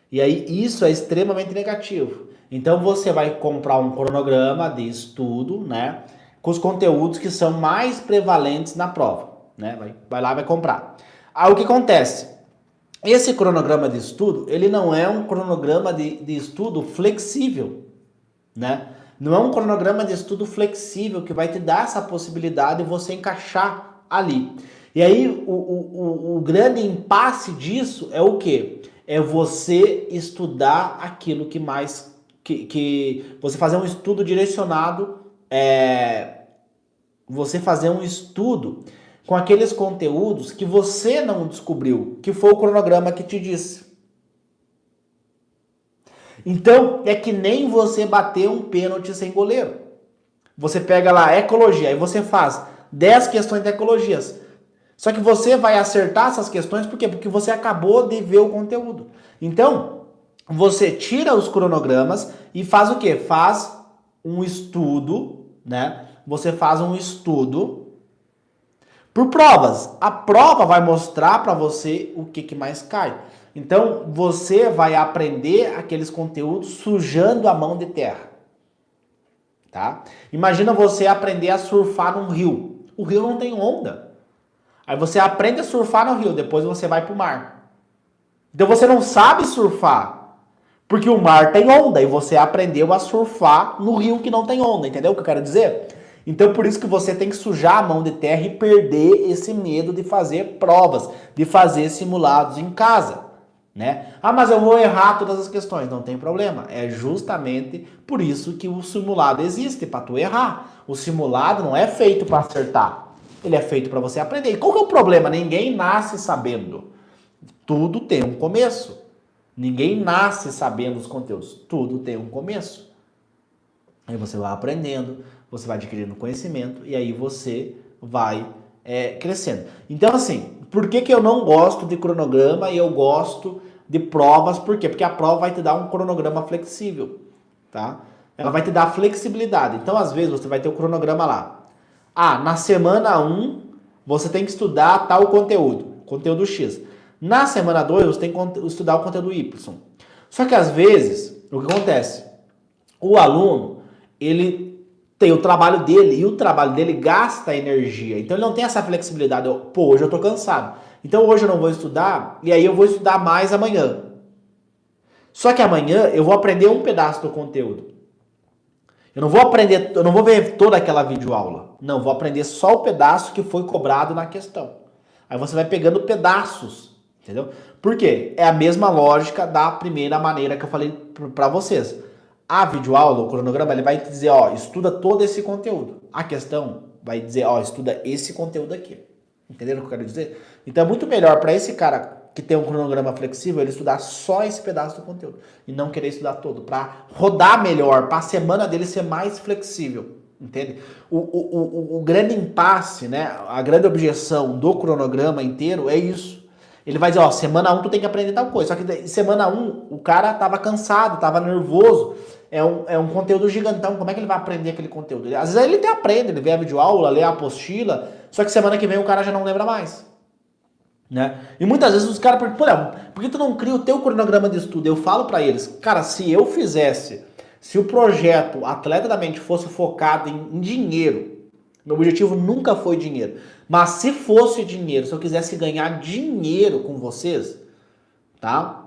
E aí isso é extremamente negativo. Então você vai comprar um cronograma de estudo, né, com os conteúdos que são mais prevalentes na prova, né? Vai lá, vai comprar. Aí o que acontece? Esse cronograma de estudo, ele não é um cronograma de estudo flexível, né? Não é um cronograma de estudo flexível que vai te dar essa possibilidade de você encaixar ali. E aí, o grande impasse disso é o quê? É você estudar aquilo que mais... que você fazer um estudo direcionado, você fazer um estudo com aqueles conteúdos que você não descobriu, que foi o cronograma que te disse. Então, é que nem você bater um pênalti sem goleiro. Você pega lá ecologia, aí você faz 10 questões de ecologias. Só que você vai acertar essas questões, por quê? Porque você acabou de ver o conteúdo. Então, você tira os cronogramas e faz o quê? Faz um estudo, né? Você faz um estudo por provas. A prova vai mostrar para você o que mais cai. Então, você vai aprender aqueles conteúdos sujando a mão de terra. Tá? Imagina você aprender a surfar num rio. O rio não tem onda. Aí você aprende a surfar no rio, depois você vai pro mar. Então você não sabe surfar, porque o mar tem onda e você aprendeu a surfar no rio que não tem onda. Entendeu o que eu quero dizer? Então por isso que você tem que sujar a mão de terra e perder esse medo de fazer provas, de fazer simulados em casa, né? Mas eu vou errar todas as questões, não tem problema. É justamente por isso que o simulado existe, para tu errar. O simulado não é feito para acertar, ele é feito para você aprender. E qual que é o problema? Ninguém nasce sabendo. Tudo tem um começo. Ninguém nasce sabendo os conteúdos. Tudo tem um começo. Aí você vai aprendendo, você vai adquirindo conhecimento e aí você vai crescendo. Então, assim, por que eu não gosto de cronograma e eu gosto de provas. Por quê? Porque a prova vai te dar um cronograma flexível, tá? Ela vai te dar flexibilidade. Então, às vezes, você vai ter o cronograma lá. Na semana 1, você tem que estudar tal conteúdo X. Na semana 2, você tem que estudar o conteúdo Y. Só que, às vezes, o que acontece? O aluno, ele tem o trabalho dele e o trabalho dele gasta energia. Então, ele não tem essa flexibilidade. Hoje eu tô cansado. Então, hoje eu não vou estudar e aí eu vou estudar mais amanhã. Só que amanhã eu vou aprender um pedaço do conteúdo. Eu não vou ver toda aquela videoaula. Não, vou aprender só o pedaço que foi cobrado na questão. Aí você vai pegando pedaços, entendeu? Por quê? É a mesma lógica da primeira maneira que eu falei para vocês. A videoaula, o cronograma, ele vai te dizer, estuda todo esse conteúdo. A questão vai dizer, estuda esse conteúdo aqui. Entenderam o que eu quero dizer? Então é muito melhor para esse cara que tem um cronograma flexível, ele estudar só esse pedaço do conteúdo e não querer estudar todo, para rodar melhor, para a semana dele ser mais flexível, entende? O grande impasse, né, a grande objeção do cronograma inteiro é isso. Ele vai dizer, semana 1 tu tem que aprender tal coisa, só que semana 1 o cara tava cansado, tava nervoso, é um conteúdo gigantão, como é que ele vai aprender aquele conteúdo? Às vezes ele até aprende, ele vê a videoaula, lê a apostila, só que semana que vem o cara já não lembra mais. Né? E muitas vezes os caras perguntam, por que tu não cria o teu cronograma de estudo? Eu falo para eles, cara, se o projeto Atleta da Mente fosse focado em dinheiro, meu objetivo nunca foi dinheiro, mas se fosse dinheiro, se eu quisesse ganhar dinheiro com vocês, tá?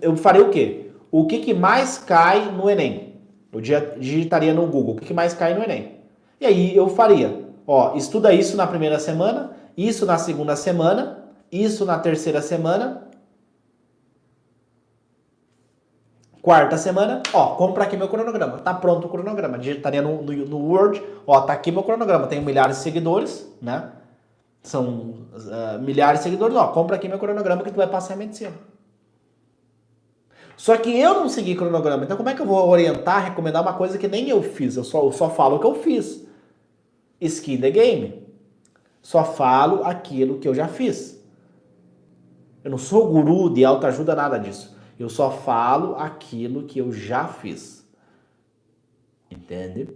Eu faria o quê? O que mais cai no Enem? Eu digitaria no Google, o que mais cai no Enem? E aí eu faria, estuda isso na primeira semana, isso na segunda semana, isso na terceira semana, quarta semana, compra aqui meu cronograma. Tá pronto o cronograma. Digitaria no Word, tá aqui meu cronograma. Tenho milhares de seguidores, né? São milhares de seguidores, compra aqui meu cronograma que tu vai passar em medicina. Só que eu não segui cronograma. Então como é que eu vou orientar, recomendar uma coisa que nem eu fiz? Eu só falo o que eu fiz. Skin the game. Só falo aquilo que eu já fiz. Eu não sou guru de autoajuda, nada disso. Eu só falo aquilo que eu já fiz. Entende?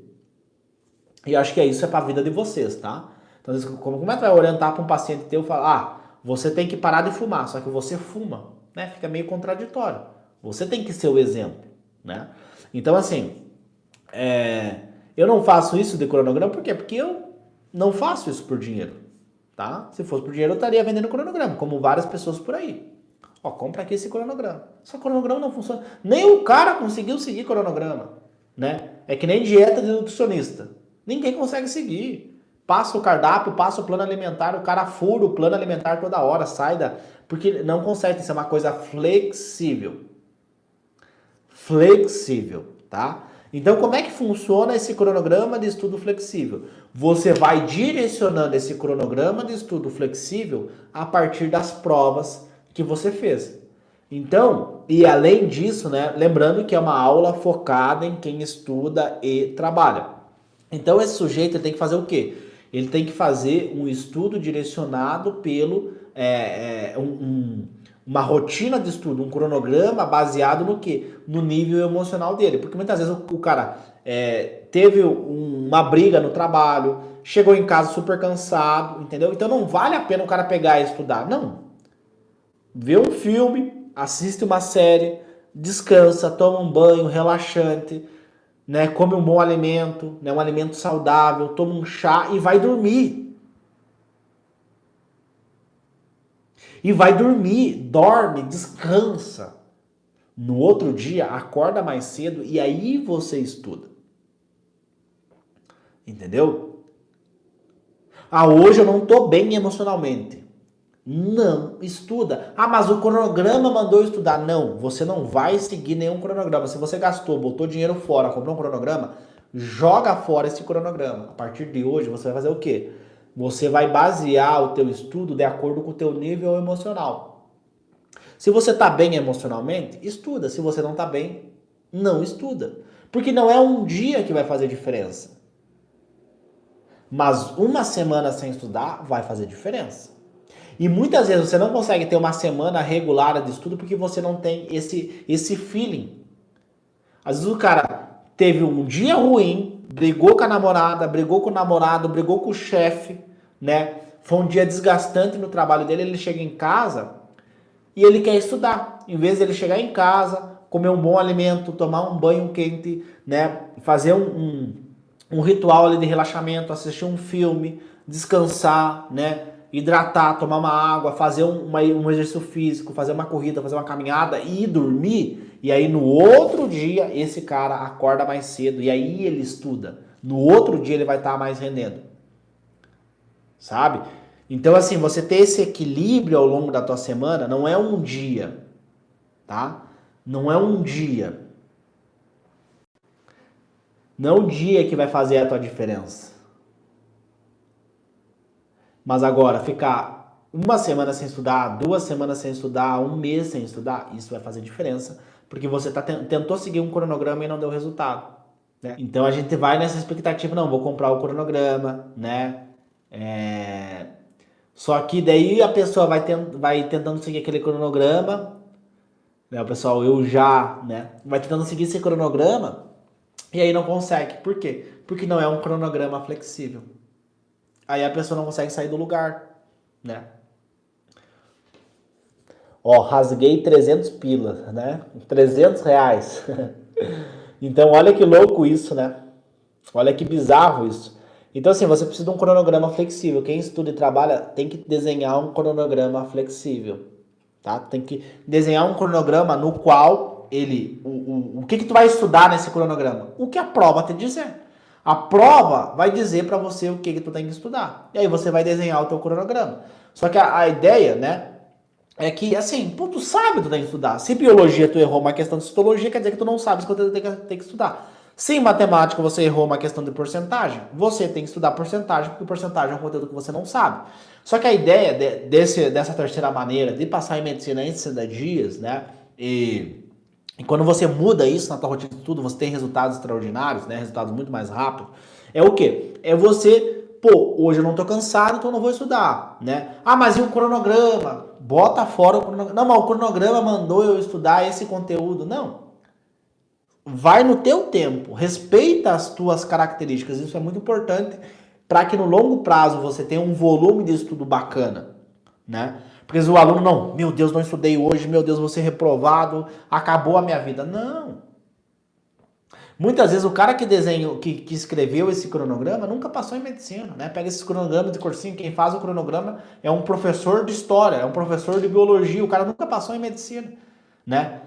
E eu acho que isso é para a vida de vocês, tá? Então, como é que vai orientar para um paciente teu e falar, você tem que parar de fumar, só que você fuma, né? Fica meio contraditório. Você tem que ser o exemplo, né? Então, assim, eu não faço isso de cronograma, por quê? Porque eu não faço isso por dinheiro, tá? Se fosse por dinheiro, eu estaria vendendo cronograma, como várias pessoas por aí. Compra aqui esse cronograma. Só cronograma não funciona. Nem o cara conseguiu seguir cronograma, né? É que nem dieta de nutricionista. Ninguém consegue seguir. Passa o cardápio, passa o plano alimentar, o cara fura o plano alimentar toda hora, porque não consegue, isso é uma coisa flexível. Flexível, tá? Então, como é que funciona esse cronograma de estudo flexível? Você vai direcionando esse cronograma de estudo flexível a partir das provas que você fez. Então, e além disso, né, lembrando que é uma aula focada em quem estuda e trabalha. Então, esse sujeito tem que fazer o quê? Ele tem que fazer um estudo direcionado pelo uma rotina de estudo, um cronograma baseado no quê? No nível emocional dele. Porque muitas vezes o cara teve uma briga no trabalho, chegou em casa super cansado, entendeu? Então não vale a pena o cara pegar e estudar. Não. Vê um filme, assiste uma série, descansa, toma um banho relaxante, né? Come um bom alimento, né? Um alimento saudável, toma um chá e vai dormir. E vai dormir, dorme, descansa. No outro dia, acorda mais cedo e aí você estuda. Entendeu? Hoje eu não tô bem emocionalmente. Não, estuda. Mas o cronograma mandou estudar. Não, você não vai seguir nenhum cronograma. Se você gastou, botou dinheiro fora, comprou um cronograma, joga fora esse cronograma. A partir de hoje, você vai fazer o quê? Você vai basear o teu estudo de acordo com o teu nível emocional. Se você está bem emocionalmente, estuda. Se você não está bem, não estuda. Porque não é um dia que vai fazer diferença. Mas uma semana sem estudar vai fazer diferença. E muitas vezes você não consegue ter uma semana regular de estudo porque você não tem esse feeling. Às vezes o cara teve um dia ruim, brigou com a namorada, brigou com o namorado, brigou com o chefe, né? Foi um dia desgastante no trabalho dele, ele chega em casa e ele quer estudar. Em vez de ele chegar em casa, comer um bom alimento, tomar um banho quente, né? Fazer um ritual ali de relaxamento, assistir um filme, descansar, né? Hidratar, tomar uma água, fazer um exercício físico, fazer uma corrida, fazer uma caminhada e ir dormir. E aí no outro dia esse cara acorda mais cedo e aí ele estuda. No outro dia ele vai estar mais rendendo. Sabe? Então assim, você ter esse equilíbrio ao longo da tua semana não é um dia, tá? Não é um dia. Não é um dia que vai fazer a tua diferença. Mas agora, ficar uma semana sem estudar, 2 semanas sem estudar, um mês sem estudar, isso vai fazer diferença, porque você tentou seguir um cronograma e não deu resultado. Né? Então a gente vai nessa expectativa, não, vou comprar o cronograma, né? Só que daí a pessoa vai tentando seguir aquele cronograma, né? O pessoal, né? Vai tentando seguir esse cronograma e aí não consegue. Por quê? Porque não é um cronograma flexível. Aí a pessoa não consegue sair do lugar, né? Ó, rasguei 300 pilas, né? 300 reais. Então, olha que louco isso, né? Olha que bizarro isso. Então, assim, você precisa de um cronograma flexível. Quem estuda e trabalha tem que desenhar um cronograma flexível, tá? Tem que desenhar um cronograma no qual o que tu vai estudar nesse cronograma? O que a prova te dizer. A prova vai dizer para você o que tu tem que estudar. E aí você vai desenhar o teu cronograma. Só que a ideia, né, é que, assim, pô, tu sabe que tu tem que estudar. Se biologia tu errou uma questão de citologia, quer dizer que tu não sabe que tu tem que estudar. Se em matemática você errou uma questão de porcentagem, você tem que estudar porcentagem, porque porcentagem é um conteúdo que você não sabe. Só que a ideia dessa terceira maneira de passar em medicina em 60 dias, né, e quando você muda isso na tua rotina de estudo, você tem resultados extraordinários, né? Resultados muito mais rápidos. É o quê? É você, pô, hoje eu não tô cansado, então eu não vou estudar, né? Ah, mas e o cronograma? Bota fora o cronograma. Não, mas o cronograma mandou eu estudar esse conteúdo. Não. Vai no teu tempo, respeita as tuas características. Isso é muito importante para que no longo prazo você tenha um volume de estudo bacana, né? Porque se o aluno, não, meu Deus, não estudei hoje, meu Deus, vou ser reprovado, acabou a minha vida. Não. Muitas vezes o cara que desenhou, que escreveu esse cronograma nunca passou em medicina, né? Pega esse cronograma de cursinho, quem faz o cronograma é um professor de história, é um professor de biologia, o cara nunca passou em medicina, né?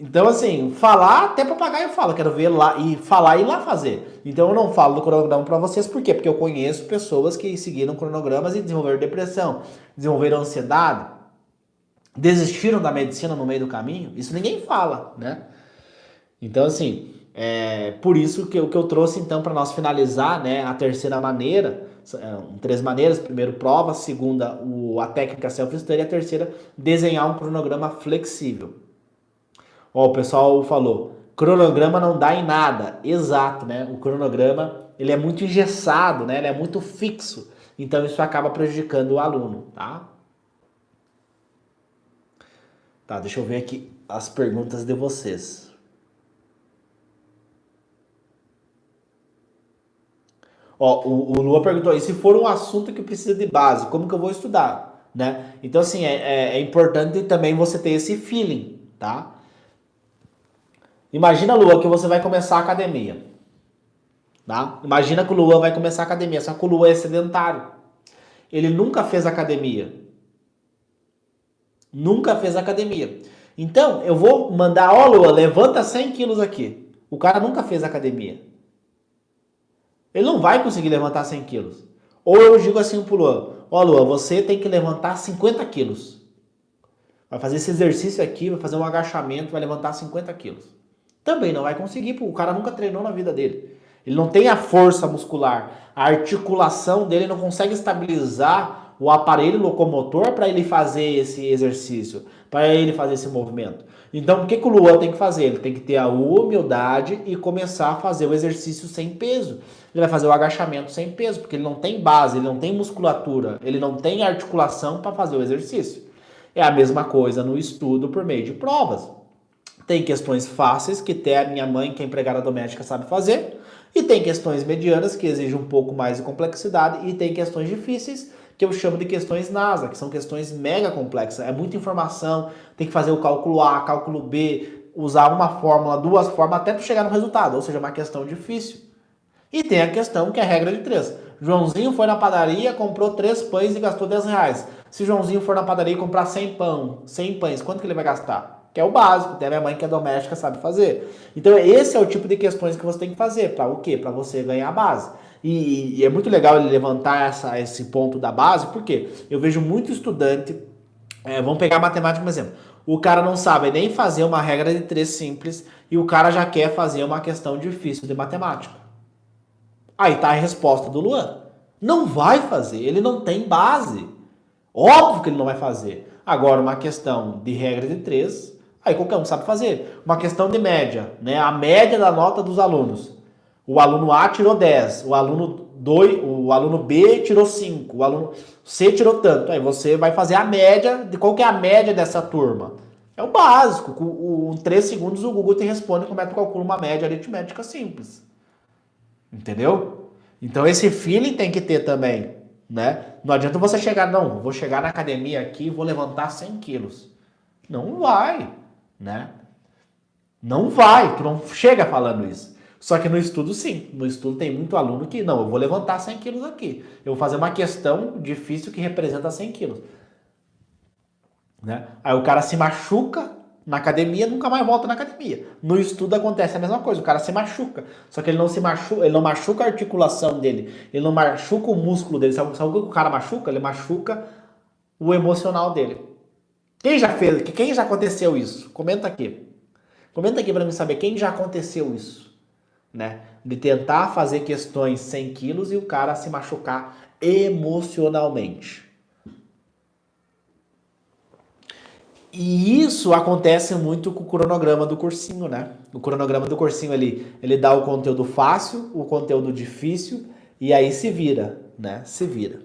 Então, assim, falar até papagaio fala, quero ver lá e falar e ir lá fazer. Então, eu não falo do cronograma para vocês, por quê? Porque eu conheço pessoas que seguiram cronogramas e desenvolveram depressão, desenvolveram ansiedade, desistiram da medicina no meio do caminho. Isso ninguém fala, né? Então, assim, por isso que o que eu trouxe, então, para nós finalizar, né, a terceira maneira, 3 maneiras: primeiro, prova; segunda, a técnica self-study; a terceira, desenhar um cronograma flexível. Ó, o pessoal falou, cronograma não dá em nada. Exato, né? O cronograma, ele é muito engessado, né? Ele é muito fixo. Então isso acaba prejudicando o aluno, tá? Tá, deixa eu ver aqui as perguntas de vocês. Ó, o Lua perguntou aí, se for um assunto que precisa de base, como que eu vou estudar, né? Então assim, é importante também você ter esse feeling, tá? Imagina, Lua, que você vai começar a academia, tá? Imagina que o Lua vai começar a academia, só que o Lua é sedentário. Ele nunca fez academia. Nunca fez academia. Então, eu vou mandar, ó, Lua, levanta 100 quilos aqui. O cara nunca fez academia. Ele não vai conseguir levantar 100 quilos. Ou eu digo assim pro Lua, ó, Lua, você tem que levantar 50 quilos. Vai fazer esse exercício aqui, vai fazer um agachamento, vai levantar 50 quilos. Também não vai conseguir, porque o cara nunca treinou na vida dele. Ele não tem a força muscular, a articulação dele não consegue estabilizar o aparelho locomotor para ele fazer esse exercício, para ele fazer esse movimento. Então, o que o Luan tem que fazer? Ele tem que ter a humildade e começar a fazer o exercício sem peso. Ele vai fazer o agachamento sem peso, porque ele não tem base, ele não tem musculatura, ele não tem articulação para fazer o exercício. É a mesma coisa no estudo por meio de provas. Tem questões fáceis, que até a minha mãe, que é empregada doméstica, sabe fazer. E tem questões medianas, que exigem um pouco mais de complexidade. E tem questões difíceis, que eu chamo de questões NASA, que são questões mega complexas. É muita informação, tem que fazer o cálculo A, cálculo B, usar uma fórmula, duas fórmulas, até tu chegar no resultado. Ou seja, é uma questão difícil. E tem a questão que é a regra de 3. Joãozinho foi na padaria, comprou 3 pães e gastou 10 reais. Se Joãozinho for na padaria e comprar 100 pães, quanto que ele vai gastar? Que é o básico, até minha mãe que é doméstica sabe fazer. Então esse é o tipo de questões que você tem que fazer. Para o quê? Para você ganhar a base. E é muito legal ele levantar esse ponto da base, porque eu vejo muito estudante, vamos pegar a matemática como exemplo. O cara não sabe nem fazer uma regra de 3 simples e o cara já quer fazer uma questão difícil de matemática. Aí tá a resposta do Luan. Não vai fazer, ele não tem base. Óbvio que ele não vai fazer. Agora, uma questão de regra de 3, aí qualquer um sabe fazer. Uma questão de média, né? A média da nota dos alunos. O aluno A tirou 10, o aluno B tirou 5, o aluno C tirou tanto. Aí você vai fazer a média de qual que é a média dessa turma. É o básico. Com 3 segundos o Google te responde como é que tu calcula uma média aritmética simples. Entendeu? Então esse feeling tem que ter também, né? Não adianta você chegar, não, vou chegar na academia aqui e vou levantar 100 quilos. Não vai, né? Não vai, tu não chega falando isso. Só que no estudo sim, no estudo tem muito aluno que, não, eu vou levantar 100 quilos aqui. Eu vou fazer uma questão difícil que representa 100 quilos. Né? Aí o cara se machuca na academia, nunca mais volta na academia. No estudo acontece a mesma coisa, o cara se machuca. Só que ele não se machuca, ele não machuca a articulação dele, ele não machuca o músculo dele. Sabe o que o cara machuca? Ele machuca o emocional dele. Quem já fez? Quem já aconteceu isso? Comenta aqui. Comenta aqui para mim saber quem já aconteceu isso, né? De tentar fazer questões 100 quilos e o cara se machucar emocionalmente. E isso acontece muito com o cronograma do cursinho, né? O cronograma do cursinho ele dá o conteúdo fácil, o conteúdo difícil e aí se vira, né? Se vira.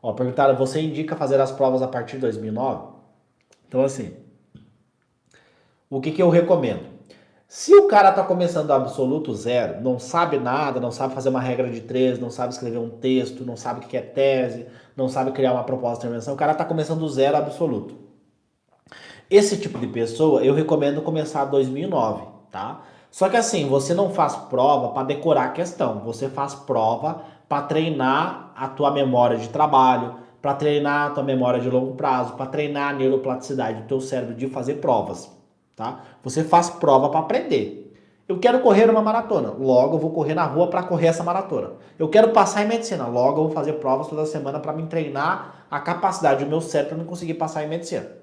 Ó, perguntaram, você indica fazer as provas a partir de 2009? Então assim, o que eu recomendo? Se o cara tá começando do absoluto zero, não sabe nada, não sabe fazer uma regra de 3, não sabe escrever um texto, não sabe o que é tese, não sabe criar uma proposta de intervenção, o cara tá começando do zero absoluto. Esse tipo de pessoa, eu recomendo começar 2009, tá? Só que assim, você não faz prova para decorar a questão, você faz prova para treinar a tua memória de trabalho, para treinar a tua memória de longo prazo, para treinar a neuroplasticidade do teu cérebro de fazer provas, tá? Você faz prova para aprender. Eu quero correr uma maratona, logo eu vou correr na rua para correr essa maratona. Eu quero passar em medicina, logo eu vou fazer provas toda semana para me treinar a capacidade do meu cérebro para não conseguir passar em medicina.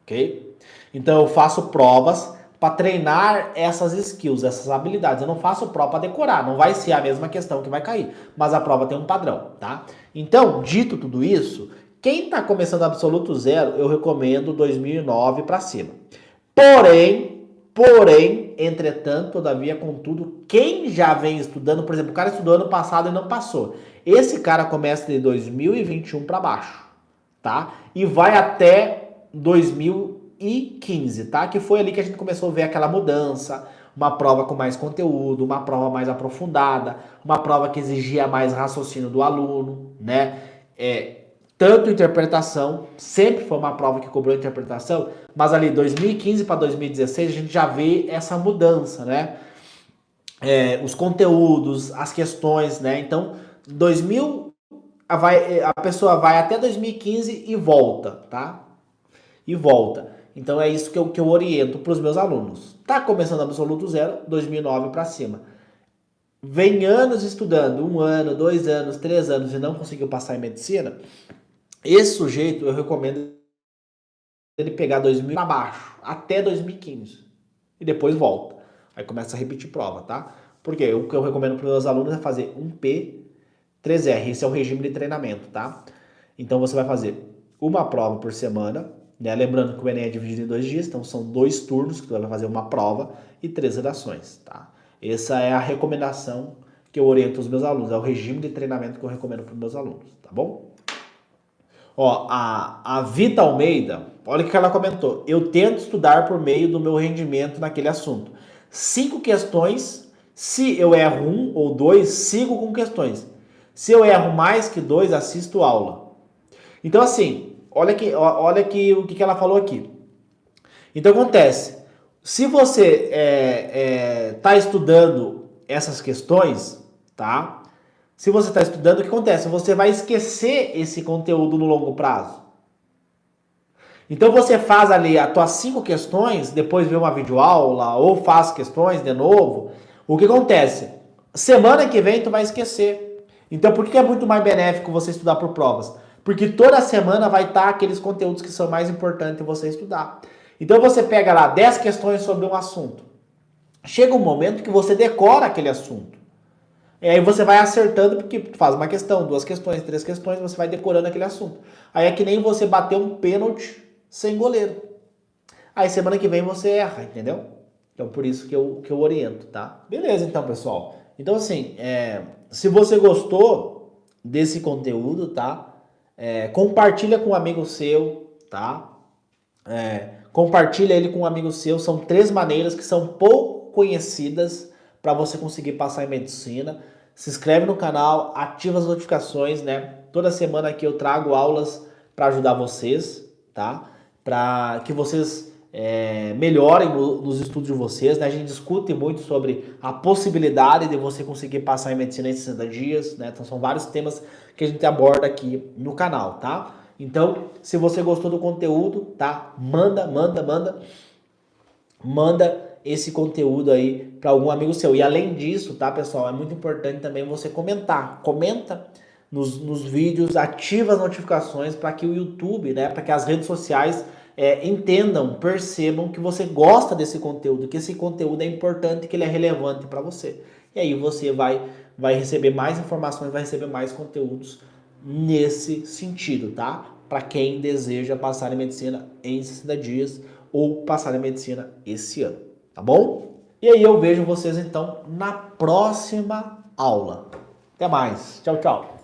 Ok? Então eu faço provas para treinar essas skills, essas habilidades. Eu não faço prova para decorar, não vai ser a mesma questão que vai cair, mas a prova tem um padrão, tá? Então, dito tudo isso, quem está começando absoluto zero, eu recomendo 2009 para cima. Porém, entretanto, todavia, contudo, quem já vem estudando, por exemplo, o cara estudou ano passado e não passou. Esse cara começa de 2021 para baixo, tá? E vai até 2015, tá? Que foi ali que a gente começou a ver aquela mudança, uma prova com mais conteúdo, uma prova mais aprofundada, uma prova que exigia mais raciocínio do aluno, né? Tanto interpretação, sempre foi uma prova que cobrou interpretação, mas ali 2015 para 2016 a gente já vê essa mudança, né? Os conteúdos, as questões, né? Então, a pessoa vai até 2015 e volta, tá? E volta. Então é isso que eu oriento para os meus alunos. Tá começando absoluto zero, 2009 para cima. Vem anos estudando, 1 ano, 2 anos, 3 anos e não conseguiu passar em medicina, esse sujeito eu recomendo ele pegar 2000 para baixo, até 2015. E depois volta. Aí começa a repetir prova, tá? Porque o que eu recomendo para os meus alunos é fazer um P3R. Esse é o regime de treinamento, tá? Então você vai fazer uma prova por semana, né? Lembrando que o Enem é dividido em 2 dias, então são 2 turnos que você vai fazer uma prova e 3 redações, tá? Essa é a recomendação que eu oriento os meus alunos, é o regime de treinamento que eu recomendo para os meus alunos, tá bom? Ó, a Vita Almeida, olha o que ela comentou. Eu tento estudar por meio do meu rendimento naquele assunto. 5 questões, se eu erro 1 ou 2, sigo com questões. Se eu erro mais que 2, assisto aula. Então assim, olha aqui o que ela falou aqui. Então acontece, se você está estudando essas questões, tá? Se você está estudando, o que acontece? Você vai esquecer esse conteúdo no longo prazo. Então você faz ali as tuas 5 questões, depois vê uma videoaula ou faz questões de novo. O que acontece? Semana que vem tu vai esquecer. Então por que é muito mais benéfico você estudar por provas? Porque toda semana vai estar aqueles conteúdos que são mais importantes você estudar. Então você pega lá 10 questões sobre um assunto. Chega um momento que você decora aquele assunto. E aí você vai acertando, porque tu faz uma questão, 2 questões, 3 questões, você vai decorando aquele assunto. Aí é que nem você bater um pênalti sem goleiro. Aí semana que vem você erra, entendeu? Então por isso que eu oriento, tá? Beleza então, pessoal. Então assim, se você gostou desse conteúdo, tá? Compartilha com um amigo seu, tá? Compartilha ele com um amigo seu. São 3 maneiras que são pouco conhecidas para você conseguir passar em medicina. Se inscreve no canal, ativa as notificações, né? Toda semana aqui eu trago aulas para ajudar vocês, tá? Para que vocês melhorem nos estudos de vocês, né? A gente discute muito sobre a possibilidade de você conseguir passar em medicina em 60 dias, né? Então são vários temas que a gente aborda aqui no canal, tá? Então, se você gostou do conteúdo, tá? Manda esse conteúdo aí para algum amigo seu. E além disso, tá, pessoal, é muito importante também você comentar. Comenta nos vídeos, ativa as notificações para que o YouTube, né, para que as redes sociais entendam, percebam que você gosta desse conteúdo, que esse conteúdo é importante, que ele é relevante para você. E aí você vai receber mais informações, vai receber mais conteúdos nesse sentido, tá? Para quem deseja passar em medicina em 60 dias ou passar em medicina esse ano, tá bom? E aí eu vejo vocês então na próxima aula. Até mais. Tchau, tchau.